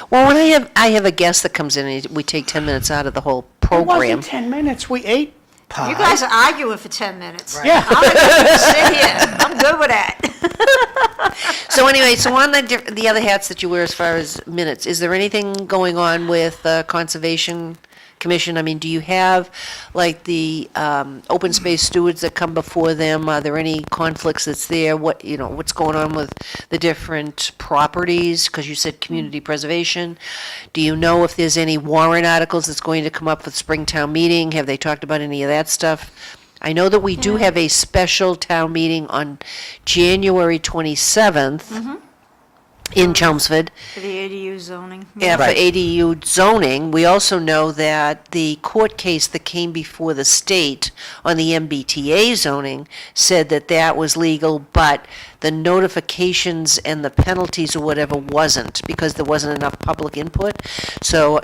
Well, when I have a guest that comes in, and we take 10 minutes out of the whole It program. wasn't 10 minutes. We ate pie. You guys are arguing for 10 minutes. Yeah. I'm gonna sit here. I'm good with that. So anyway, so on the other hats that you wear as far as minutes, is there anything going on with Conservation Commission? I mean, do you have, like, the open space stewards that come before them? Are there any conflicts that's there? What's going on with the different properties? Because you said community preservation. Do you know if there's any warrant articles that's going to come up for the Springtown meeting? Have they talked about any of that stuff? I know that we do have a special town meeting on January 27th in Chelmsford. For the ADU zoning. Yeah, for Right. ADU zoning. We also know that the court case that came before the state on the MBTA zoning said that that was legal, but the notifications and the penalties or whatever wasn't, because there wasn't enough public input. So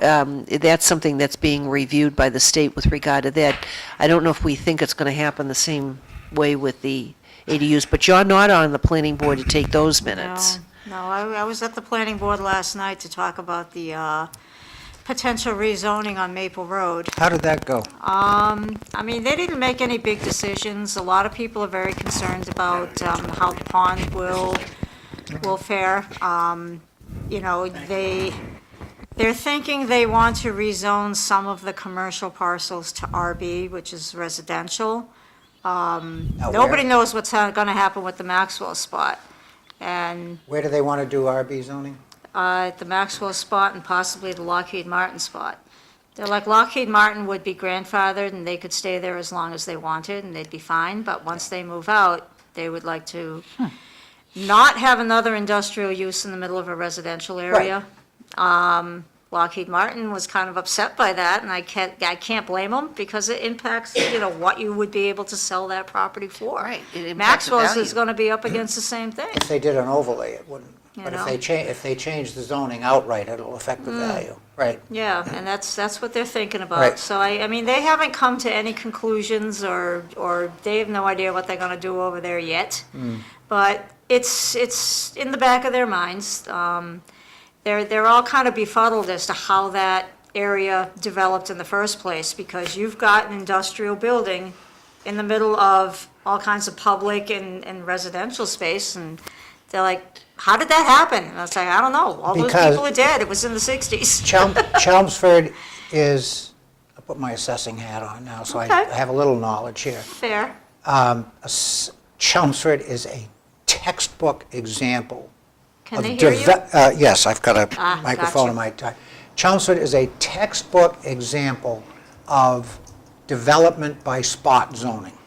that's something that's being reviewed by the state with regard to that. I don't know if we think it's going to happen the same way with the ADUs, but you're not on the planning board to take those minutes. No, I was at the planning board last night to talk about the potential rezoning on Maple Road. How did that go? I mean, they didn't make any big decisions. A lot of people are very concerned about how the pond will fare. They're thinking they want to rezone some of the commercial parcels to RB, which is residential. Nobody knows what's going to happen with the Maxwell spot. And Where do they want to do RB zoning? the Maxwell spot and possibly the Lockheed Martin spot. They're like Lockheed Martin would be grandfathered and they could stay there as long as they wanted and they'd be fine, but once they move out, they would like to not have another industrial use in the middle of a residential area. Lockheed Martin was kind of upset by that, and I can't blame them, because it impacts, what you would be able to sell that property for. Right, it impacts the Maxwell's value. is gonna be up against the same thing. If they did an overlay, it wouldn't. You But know? if they change the zoning outright, it'll affect the value. Right. Yeah, and that's what they're thinking about. Right. So I mean, they haven't come to any conclusions, or they have no idea what they're gonna do over there yet. But it's in the back of their minds. They're all kind of befuddled as to how that area developed in the first place, because you've got an industrial building in the middle of all kinds of public and residential space, and they're like, how did that happen? And I was like, I don't know, all those Because- people are dead, it was in the 60s. Chelmsford is, I put my assessing hat on now, so I Okay. have a little knowledge here. Fair. Chelmsford is a textbook example Can of they hear you? yes, I've got a Ah, microphone gotcha. in my tie. Chelmsford is a textbook example of development by spot zoning.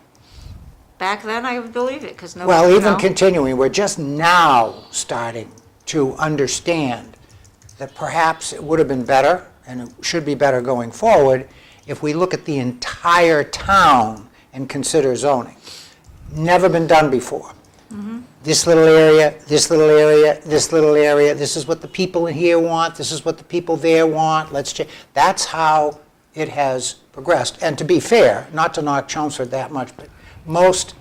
Back then, I would believe it, because no. Well, even no. continuing, we're just now starting to understand that perhaps it would have been better, and it should be better going forward, if we look at the entire town and consider zoning. Never been done before. This little area, this little area, this little area, this is what the people in here want, this is what the people there want, let's change. That's how it has progressed. And to be fair, not to knock Chelmsford that much, but most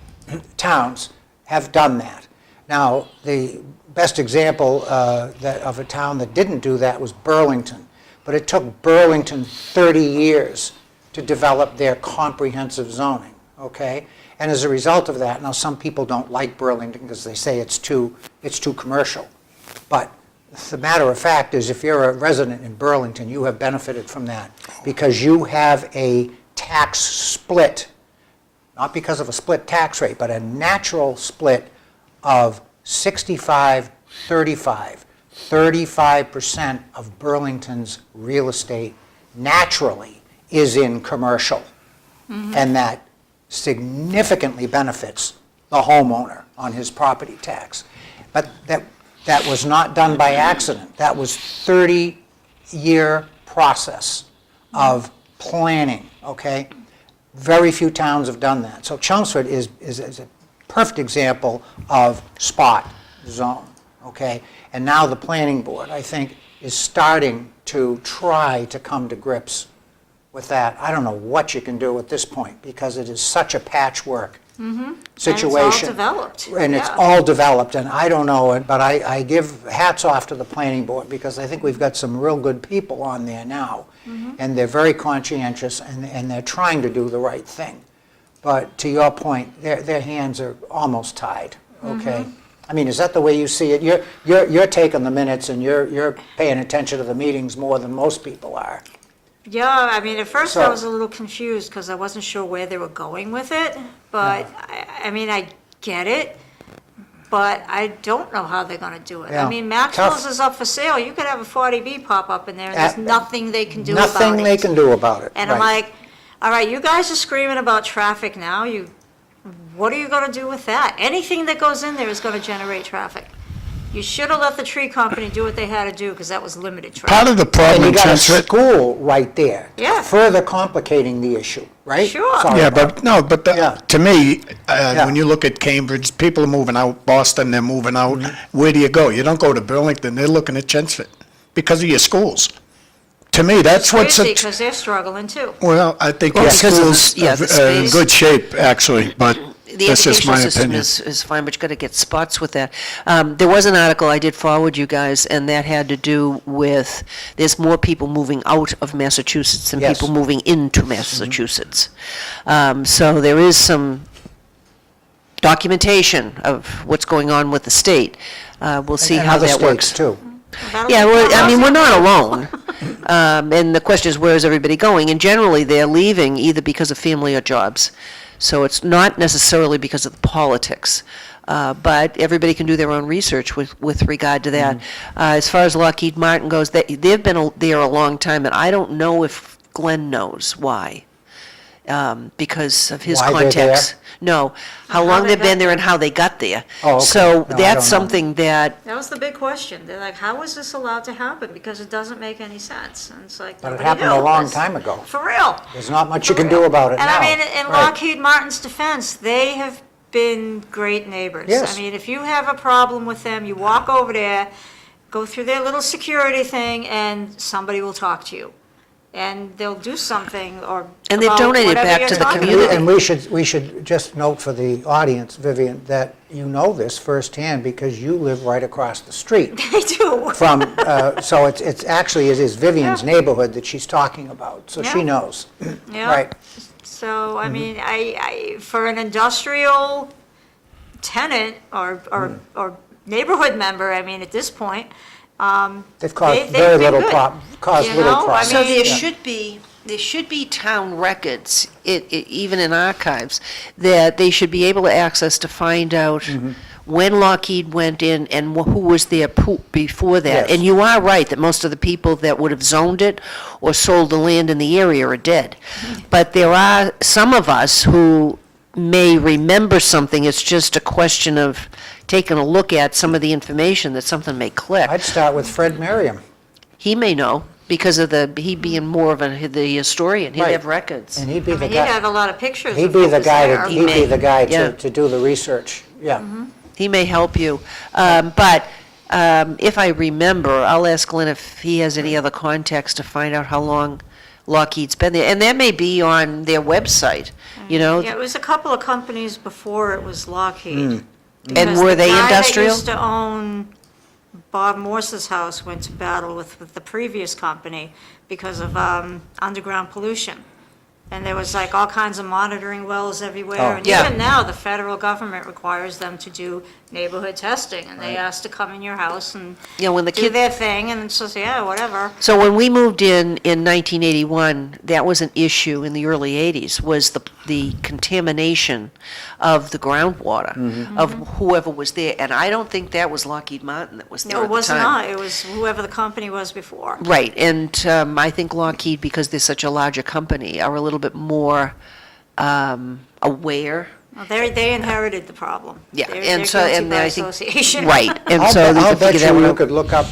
towns have done that. Now, the best example of a town that didn't do that was Burlington. But it took Burlington 30 years to develop their comprehensive zoning, okay? And as a result of that, now some people don't like Burlington because they say it's too commercial. But the matter of fact is, if you're a resident in Burlington, you have benefited from that because you have a tax split, not because of a split tax rate, but a natural split of 65-35. 35% of Burlington's real estate naturally is in commercial. And that significantly benefits the homeowner on his property tax. But that was not done by accident. That was 30-year process of planning, okay? Very few towns have done that. So Chelmsford is a perfect example of spot zone, okay? And now the planning board, I think, is starting to try to come to grips with that. I don't know what you can do at this point, because it is such a patchwork situation. And it's all developed. And it's Yeah. all developed, and I don't know it, but I give hats off to the planning board, because I think we've got some real good people on there now. And they're very conscientious, and they're trying to do the right thing. But to your point, their hands are almost tied, okay? I mean, is that the way you see it? You're taking the minutes, and you're paying attention to the meetings more than most people are. Yeah, I mean, at first I So- was a little confused because I wasn't sure where they were going with it, but I mean, I get it, but I don't know how they're gonna do it. Yeah. I mean, Maxwell's Tough. is up for sale, you could have a 40B pop up in there, and there's Uh, nothing they can do about it. Nothing they can do about it. And I'm right. like, all right, you guys are screaming about traffic now, what are you gonna do with that? Anything that goes in there is gonna generate traffic. You should have let the tree company do what they had to do, because that was limited Part traffic. of the And problem you in got a Chelmsford, school right there. Yeah. Further complicating the issue, right? Sure. Sorry yeah, about but, no, but Yeah. to me, Yeah. when you look at Cambridge, people are moving out, Boston, they're moving out. Mm-hmm. Where do you go? You don't go to Burlington, they're looking at Chelmsford because of your schools. To me, that's what's, Crazy, because they're struggling too. well, I think Well, your because of the- schools yeah, are the in space. good shape, actually, but The that's just educational my system opinion. is fine, but you got to get spots with that. There was an article I did forward you guys, and that had to do with, there's more people moving out of Massachusetts than Yes. people moving into Massachusetts. So there is some documentation of what's going on with the state. We'll see And how other that works. states, too. That'll Yeah, be well, I mean, we're not housing. alone. And the question is, where is everybody going? And generally, they're leaving either because of family or jobs. So it's not necessarily because of the politics. But everybody can do their own research with regard to that. As far as Lockheed Martin goes, they've been there a long time, and I don't know if Glenn knows why. Because of his Why they're contacts. there? No, how How long they they've been got there and how they got there. Oh, okay. So No, I don't know. that's something that That was the big question. They're like, how is this allowed to happen? Because it doesn't make any sense. And it's like, But it nobody happened a knew. long It's- time ago. For real. There's not much you For can do real. about it And now. I mean, in Right. Lockheed Martin's defense, they have been great neighbors. Yes. I mean, if you have a problem with them, you walk over there, go through their little security thing, and somebody will talk to you. And they'll do something or. And they've about donated whatever back you're to the talking community. about. And we should just note for the audience, Vivian, that you know this firsthand because you live right across the street They do. from, so it's actually, it is Vivian's Yeah. neighborhood that she's talking about, so she Yeah. knows. Yeah. Right. So, I mean, I, for an industrial tenant or neighborhood member, I mean, at this point, They've caused they've very been little good. caused You little know, I problems. So there mean- should be town records, even in archives, that they should be able to access to find out Mm-hmm. when Lockheed went in and who was there before that. Yes. And you are right that most of the people that would have zoned it or sold the land in the area are dead. Mm-hmm. But there are some of us who may remember something. It's just a question of taking a look at some of the information that something may click. I'd start with Fred Merriam. He may know, because of he being more of the historian, he'd Right. have records. And he'd be I the mean, he'd have guy, a lot of pictures he'd of be what the was guy, there. He he'd be may, the guy yeah. to do the research, yeah. He may help you. But if I remember, I'll ask Glenn if he has any other context to find out how long Lockheed's been there. And that may be on their website, you know? Yeah, it was a couple of companies before it was Lockheed. Hmm. And were they industrial? The guy that used to own Bob Morse's house went to battle with the previous company because of underground pollution. And there was like all kinds of monitoring wells everywhere. Oh. And Yeah. even now, the federal government requires them to do neighborhood testing. And they ask to come in your house and Yeah, when the do kid, their thing, and it says, yeah, whatever. so when we moved in 1981, that was an issue in the early 80s, was the contamination of the groundwater of whoever was there. And I don't think that was Lockheed Martin that was there No, at it the was time. not. It was whoever the company was before. Right, and I think Lockheed, because they're such a larger company, are a little bit more aware. Well, they inherited the problem. Yeah, They're and so, guilty and by I think, association. right, and I'll so bet they I'll could bet figure that one you out. could look up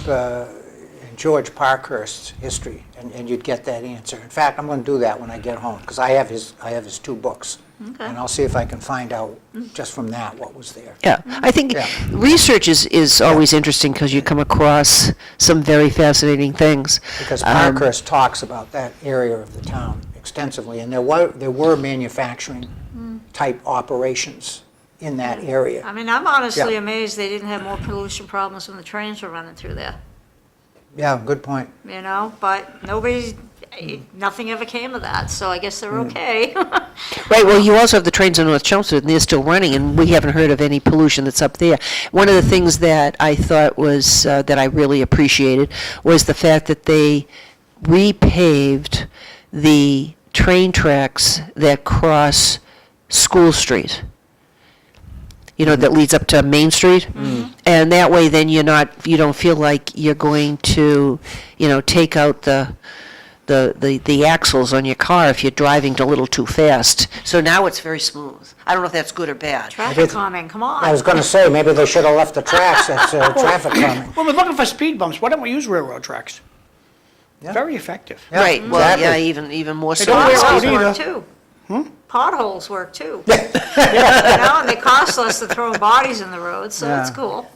George Parkhurst's history, and you'd get that answer. In fact, I'm going to do that when I get home, because I have his 2 books. Okay. And I'll see if I can find out, just from that, what was there. Yeah, I think Yeah. research is always interesting because you come across some very fascinating things. Because Parkhurst talks about that area of the town extensively, and there were manufacturing-type operations in that area. I mean, I'm honestly Yeah. amazed they didn't have more pollution problems when the trains were running through there, Yeah, good point. you know? But nothing ever came of that, so I guess they're Hmm. okay. Right, well, you also have the trains in North Chelmsford, and they're still running, and we haven't heard of any pollution that's up there. One of the things that I thought was, that I really appreciated, was the fact that they repaved the train tracks that cross School Street. You know, that leads up to Main Street. And that way, then you don't feel like you're going to, take out the axles on your car if you're driving a little too fast. So now it's very smooth. I don't know if that's good or bad. Traffic calming, come on. I was going to say, maybe they should have left the tracks, that's traffic calming. When we're looking for speed bumps, why don't we use railroad tracks? Yeah. Very effective. Yeah, Right, well, yeah, exactly. even more so. don't wear out Potholes either. work too. Potholes work too. And they cost less than throwing bodies in the road, so that's Yeah. cool.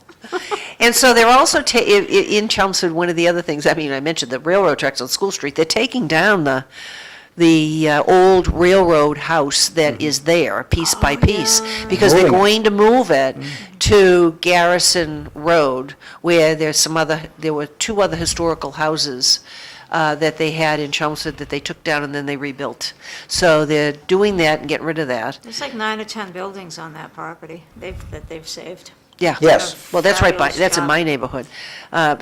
And so they're also, in Chelmsford, one of the other things, I mentioned the railroad tracks on School Street, they're taking down the old railroad house that is there, piece by piece, because they're Moving it. going to move it to Garrison Road, where there were 2 other historical houses that they had in Chelmsford that they took down and then they rebuilt. So they're doing that and getting rid of that. There's like 9 or 10 buildings on that property that they've saved. Yeah. Yes. Well, that's right by, Fabulous that's in job. my neighborhood.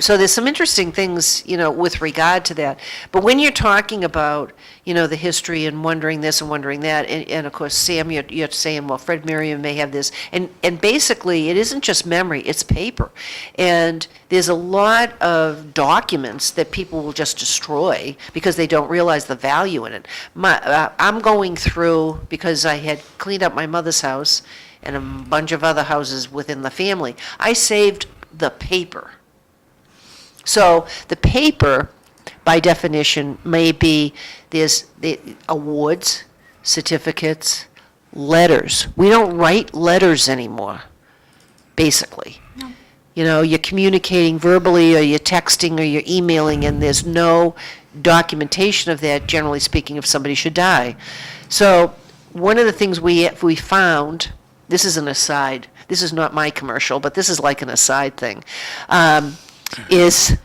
So there's some interesting things, with regard to that. But when you're talking about, the history and wondering this and wondering that, and of course, Sam, you're saying, well, Fred Merriam may have this. And basically, it isn't just memory, it's paper. And there's a lot of documents that people will just destroy because they don't realize the value in it. I'm going through, because I had cleaned up my mother's house, and a bunch of other houses within the family. I saved the paper. So the paper, by definition, may be, there's the awards, certificates, letters. We don't write letters anymore, basically. You're communicating verbally, or you're texting, or you're emailing, and there's no documentation of that, generally speaking, if somebody should die. So one of the things we found, this is an aside, this is not my commercial, but this is like an aside thing, is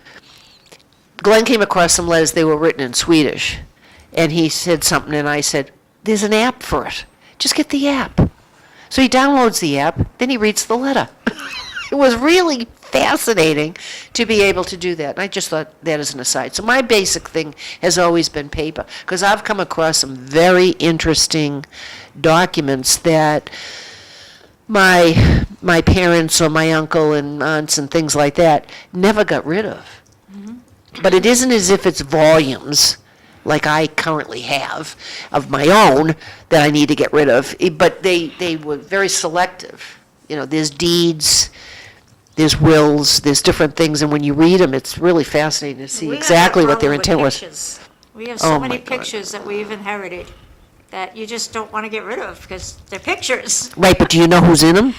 Glenn came across some letters, they were written in Swedish, and he said something, and I said, there's an app for it. Just get the app. So he downloads the app, then he reads the letter. It was really fascinating to be able to do that. And I just thought that as an aside. So my basic thing has always been paper, because I've come across some very interesting documents that my parents or my uncle and aunts and things like that never got rid of. But it isn't as if it's volumes like I currently have of my own that I need to get rid of. But they were very selective. There's deeds, there's wills, there's different things, and when you read them, it's really fascinating to see We have exactly that what their problem with intent was. pictures. We have Oh, so my many God. pictures that we've inherited that you just don't want to get rid of because they're pictures. Right, but do you know who's in them?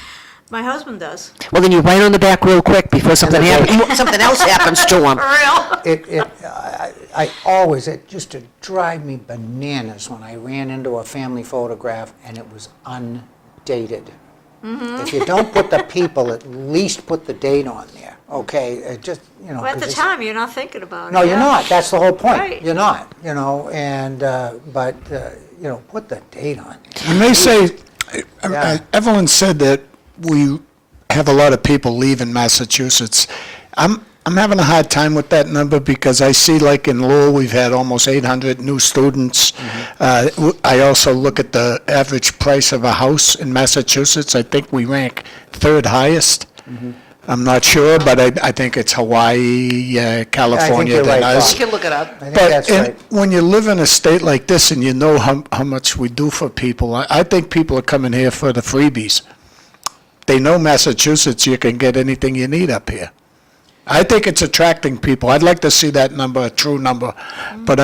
My husband does. Well, then you write on the back real quick before something something else happens to them. For real. It used to drive me bananas when I ran into a family photograph and it was undated. If you don't put the people, at least put the date on there, okay? It just, Well, at 'cause the it's- time, you're not thinking about it. No, you're yeah. not, that's the whole point. Right. You're not, and, put the date on there. When they say, Yeah. Evelyn said that we have a lot of people leaving Massachusetts. I'm having a hard time with that number because I see, like in Lowell, we've had almost 800 new students. I also look at the average price of a house in Massachusetts. I think we rank 3rd highest. I'm not sure, but I think it's Hawaii, California, you're then right, us. You can look it up. I think that's right. When you live in a state like this and you know how much we do for people, I think people are coming here for the freebies. They know Massachusetts, you can get anything you need up here. I think it's attracting people. I'd like to see that number, a true number. But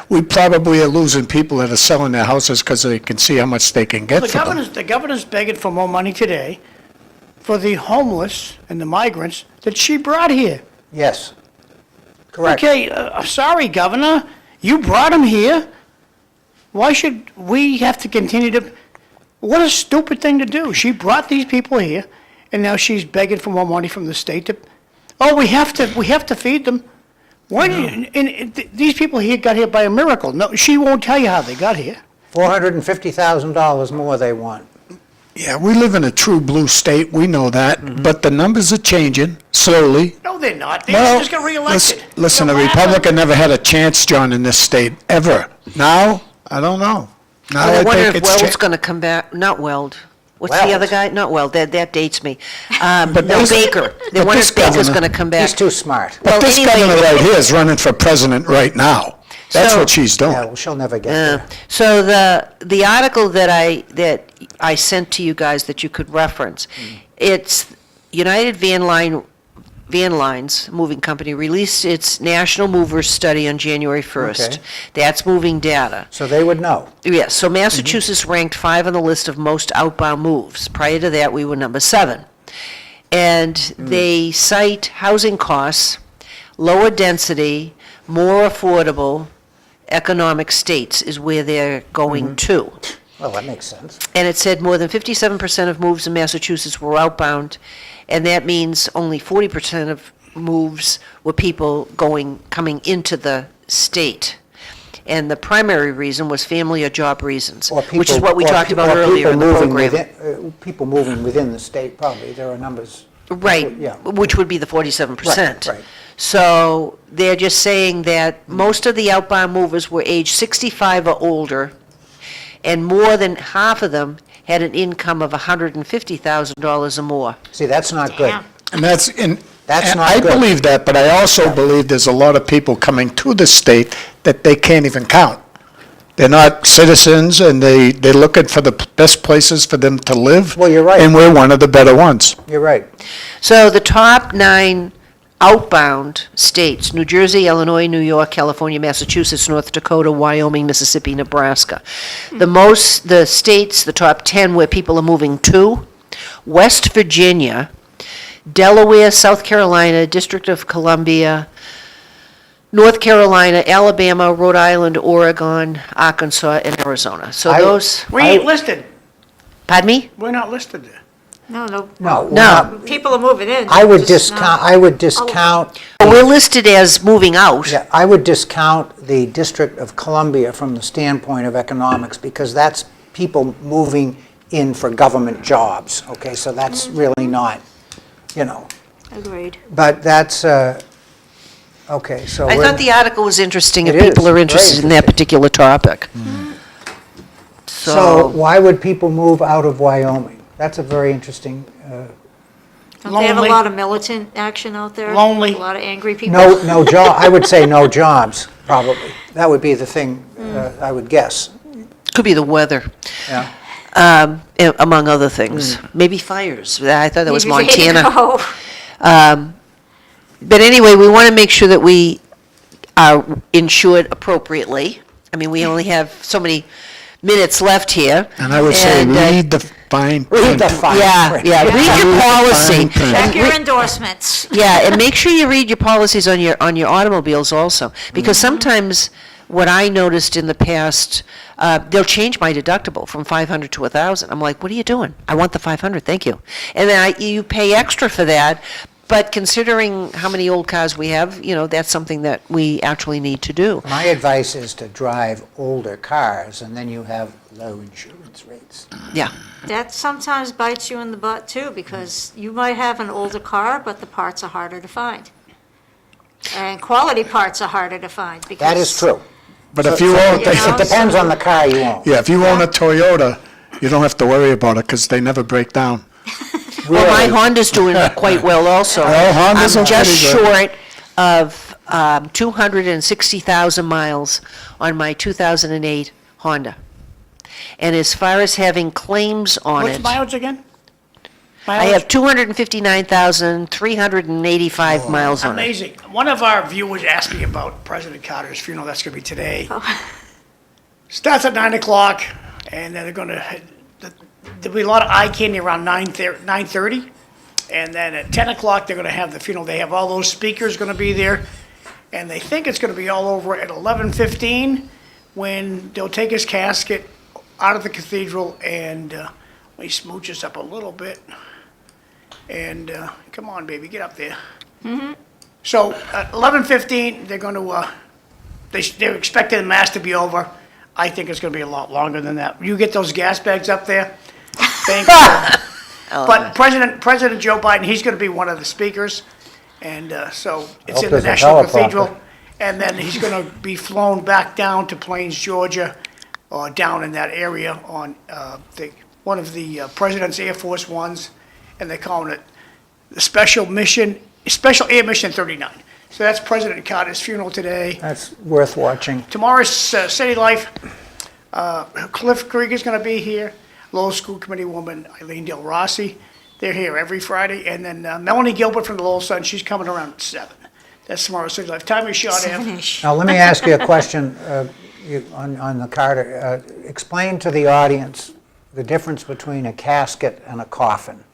we probably are losing people that are selling their houses because they can see how much they can get for them. The governor's begging for more money today for the homeless and the migrants that she brought here. Yes. Correct. Okay, sorry, Governor, you brought them here. Why should we have to continue to, what a stupid thing to do. She brought these people here, and now she's begging for more money from the state to, oh, we have to feed them. Why, these people here got here by a miracle. No, she won't tell you how they got here. $450,000 more they want. Yeah, we live in a true blue state, we know that, but the numbers are changing slowly. No, they're not. They Well, just got reelected. Listen, a They're laughing. Republican never had a chance, John, in this state, ever. Now, I don't know. Now I I wonder think if it's Weld's cha- going to come back, not Weld. What's the other Weld. guy? Not Weld, that dates me. No, this- Baker. They but wonder this if Baker's governor- going to come back. He's too smart. Well, But this anyway- governor right here is running for president right now. That's So- what she's Yeah, doing. well, she'll never get Yeah. there. So the article that I sent to you guys that you could reference, it's United Van Lines Moving Company released its National Movers Study on January 1st. Okay. That's moving data. So they would know. Yes, so Massachusetts ranked 5 on the list of most outbound moves. Prior to that, we were number 7. And they cite housing costs, lower density, more affordable economic states is where they're going to. Well, that makes sense. And it said more than 57% of moves in Massachusetts were outbound, and that means only 40% of moves were people coming into the state. And the primary reason was family or job reasons, Or people- which is what we or talked pe- about or earlier people in the moving program. within- people moving within the state, probably. There are numbers. Right, Yeah. which would be the 47%. Right, right. So they're just saying that most of the outbound movers were age 65 or older, and more than half of them had an income of $150,000 or more. See, that's not good. Damn. And That's not I good. believe that, but I also believe there's a lot of people coming to the state that they can't even count. They're not citizens, and they're looking for the best places for them to live. Well, you're right. And we're one of the better ones. You're right. So the top 9 outbound states, New Jersey, Illinois, New York, California, Massachusetts, North Dakota, Wyoming, Mississippi, Nebraska. The states, the top 10 where people are moving to, West Virginia, Delaware, South Carolina, District of Columbia, North Carolina, Alabama, Rhode Island, Oregon, Arkansas, and Arizona. So I- those, We ain't listed. pardon me? We're not listed there. No, No. we're No. not- people are moving in. I would just not- discount, We're listed as moving out. yeah, I would discount the District of Columbia from the standpoint of economics, because that's people moving in for government jobs, okay? So that's really not, Agreed. but that's, okay, so I we're- thought the article was interesting if It is, people are very interested in that interesting. particular topic. So why would people move out of Wyoming? That's a very interesting, Don't they have a Lonely. lot of militant action out there? Lonely. A lot of angry people? no job, I would say no jobs, probably. That would be the thing, I would guess, Could be the weather, yeah. among other things. Maybe fires. I thought that was Maybe they Montana. go. But anyway, we want to make sure that we are insured appropriately. I mean, we only have so many minutes left here. And I would say, And, read the fine print. Read the fine Yeah, print. yeah, read your policy. Fine print. Check And your re- endorsements. Yeah, and make sure you read your policies on your automobiles also, because sometimes what I noticed in the past, they'll change my deductible from 500 to 1,000. I'm like, what are you doing? I want the 500, thank you. And then you pay extra for that, but considering how many old cars we have, that's something that we actually need to do. My advice is to drive older cars, and then you have low insurance rates. Yeah, That sometimes bites you in the butt too, because you might have an older car, but the parts are harder to find. And quality parts are harder to find because. That is true. But if you own, you know, It depends on the car you own. yeah, if you own a Toyota, you don't have to worry about it, because they never break down. well, my Honda's doing quite well also. Well, Hondas I'm are just pretty good. short of 260,000 miles on my 2008 Honda. And as far as having claims on What's it, mileage again? I have 259,385 miles on it. Amazing. One of our viewers asked me about President Carter's funeral. That's going to be today. Starts at 9 o'clock, and then there'll be a lot of eye candy around 9:30. And then at 10 o'clock, they're going to have the funeral. They have all those speakers going to be there. And they think it's going to be all over at 11:15 when they'll take his casket out of the cathedral and let me smooch us up a little bit. And come on, baby, get up there. So at 11:15, they're going to, they're expecting the mass to be over. I think it's going to be a lot longer than that. You get those gas bags up there? Thank you. But President Joe Biden, he's going to be one of the speakers. And so it's in the there's a National teleprompter. Cathedral. And then he's going to be flown back down to Plains, Georgia, or down in that area on one of the President's Air Force Ones. And they're calling it the Special Air Mission 39. So that's President Carter's funeral today. That's worth watching. Tomorrow's City Life. Cliff Krieger's going to be here. Lowell School Committee woman Eileen Del Rossi. They're here every Friday. And then Melanie Gilbert from the Lowell Sun, she's coming around at 7. That's tomorrow's City Life. Time is short, Ev. Now, let me ask you a question on the Carter. Explain to the audience the difference between a casket and a coffin.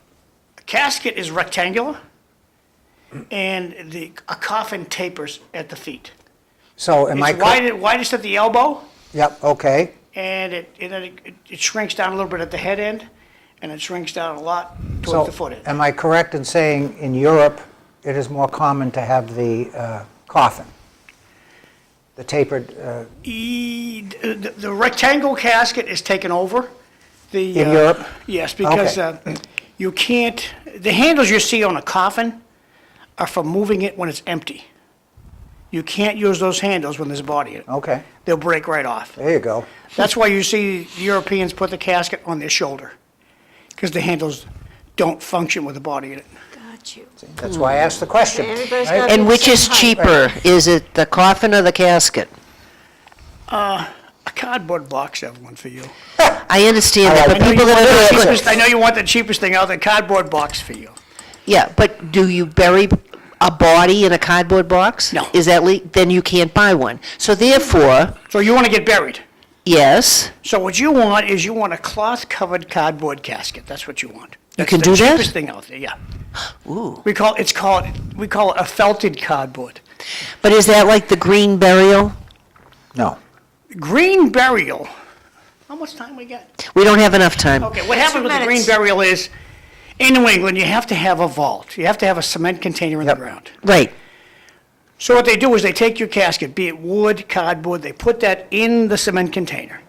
A casket is rectangular, and a coffin tapers at the feet. So am I It's correct? widest at the elbow, Yep, okay. and it shrinks down a little bit at the head end, and it shrinks down a lot So towards the foot end. am I correct in saying in Europe, it is more common to have the coffin? The tapered, The rectangle casket is taken over. In Europe? Yes, because you can't, the handles you see on a coffin are for moving it when it's empty. You can't use those handles when there's a body in it. okay, They'll break right off. there you go. That's why you see Europeans put the casket on their shoulder, because the handles don't function with the body in it. Got you. That's why I asked the question. Everybody's right? got And which is Same height. cheaper? Is it the coffin or the casket? A cardboard box, Evelyn, for you. I understand that, I but know people You want the that cheapest- I know you want the cheapest thing out there, cardboard box for you. yeah, but do you bury a body in a cardboard box? No. Is that then you can't buy one. So therefore, So you want to get buried. yes, So what you want is you want a cloth-covered cardboard casket. That's what you want. That's can do the that? cheapest thing out there, yeah. ooh. We call it a felted cardboard. But is that like the green burial? No. Green burial. How much time we got? We don't have enough time. Okay, what happens with the green minutes. burial is, in New England, you have to have a vault. You have to have a cement container in the Yep. ground. Right. So what they do is they take your casket, be it wood, cardboard, they put that in the cement container.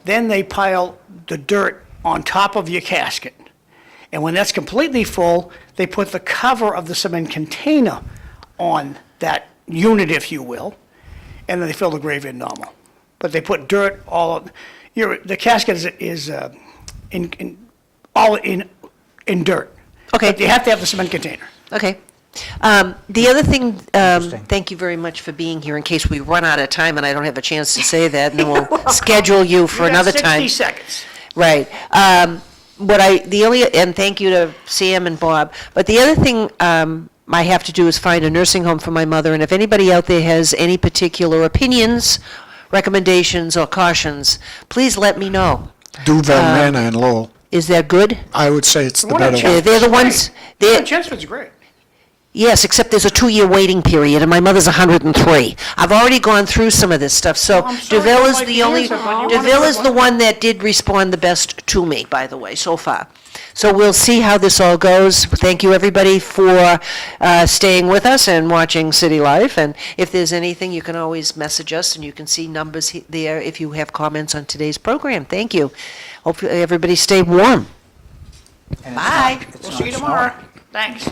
Then they pile the dirt on top of your casket. And when that's completely full, they put the cover of the cement container on that unit, if you will, and then they fill the grave in normal. But they put dirt the casket is all in dirt. Okay. But you have to have the cement container. Okay. The other thing, Interesting. thank you very much for being here in case we run out of time and I don't have a chance to say that, and then we'll schedule you for You got another time. 60 seconds. Right. And thank you to Sam and Bob, but the other thing I have to do is find a nursing home for my mother, and if anybody out there has any particular opinions, recommendations, or cautions, please let me know. Duval Manor in Lowell. Is that good? I would say it's the What a better chance. one. They're the ones, they're, Chelmsford's great. yes, except there's a 2-year waiting period, and my mother's 103. I've already gone through some of this stuff, so I'm sorry DeVille you is like the the only, answer, but you wanna DeVille go is the one that did respond the best to me, by the way, so far. So we'll see how this all goes. Thank you, everybody, for staying with us and watching City Life, and if there's anything, you can always message us, and you can see numbers there if you have comments on today's program. Thank you. Hopefully, everybody stay warm. And it's Bye. not- it's We'll not see you snowing. tomorrow. Thanks.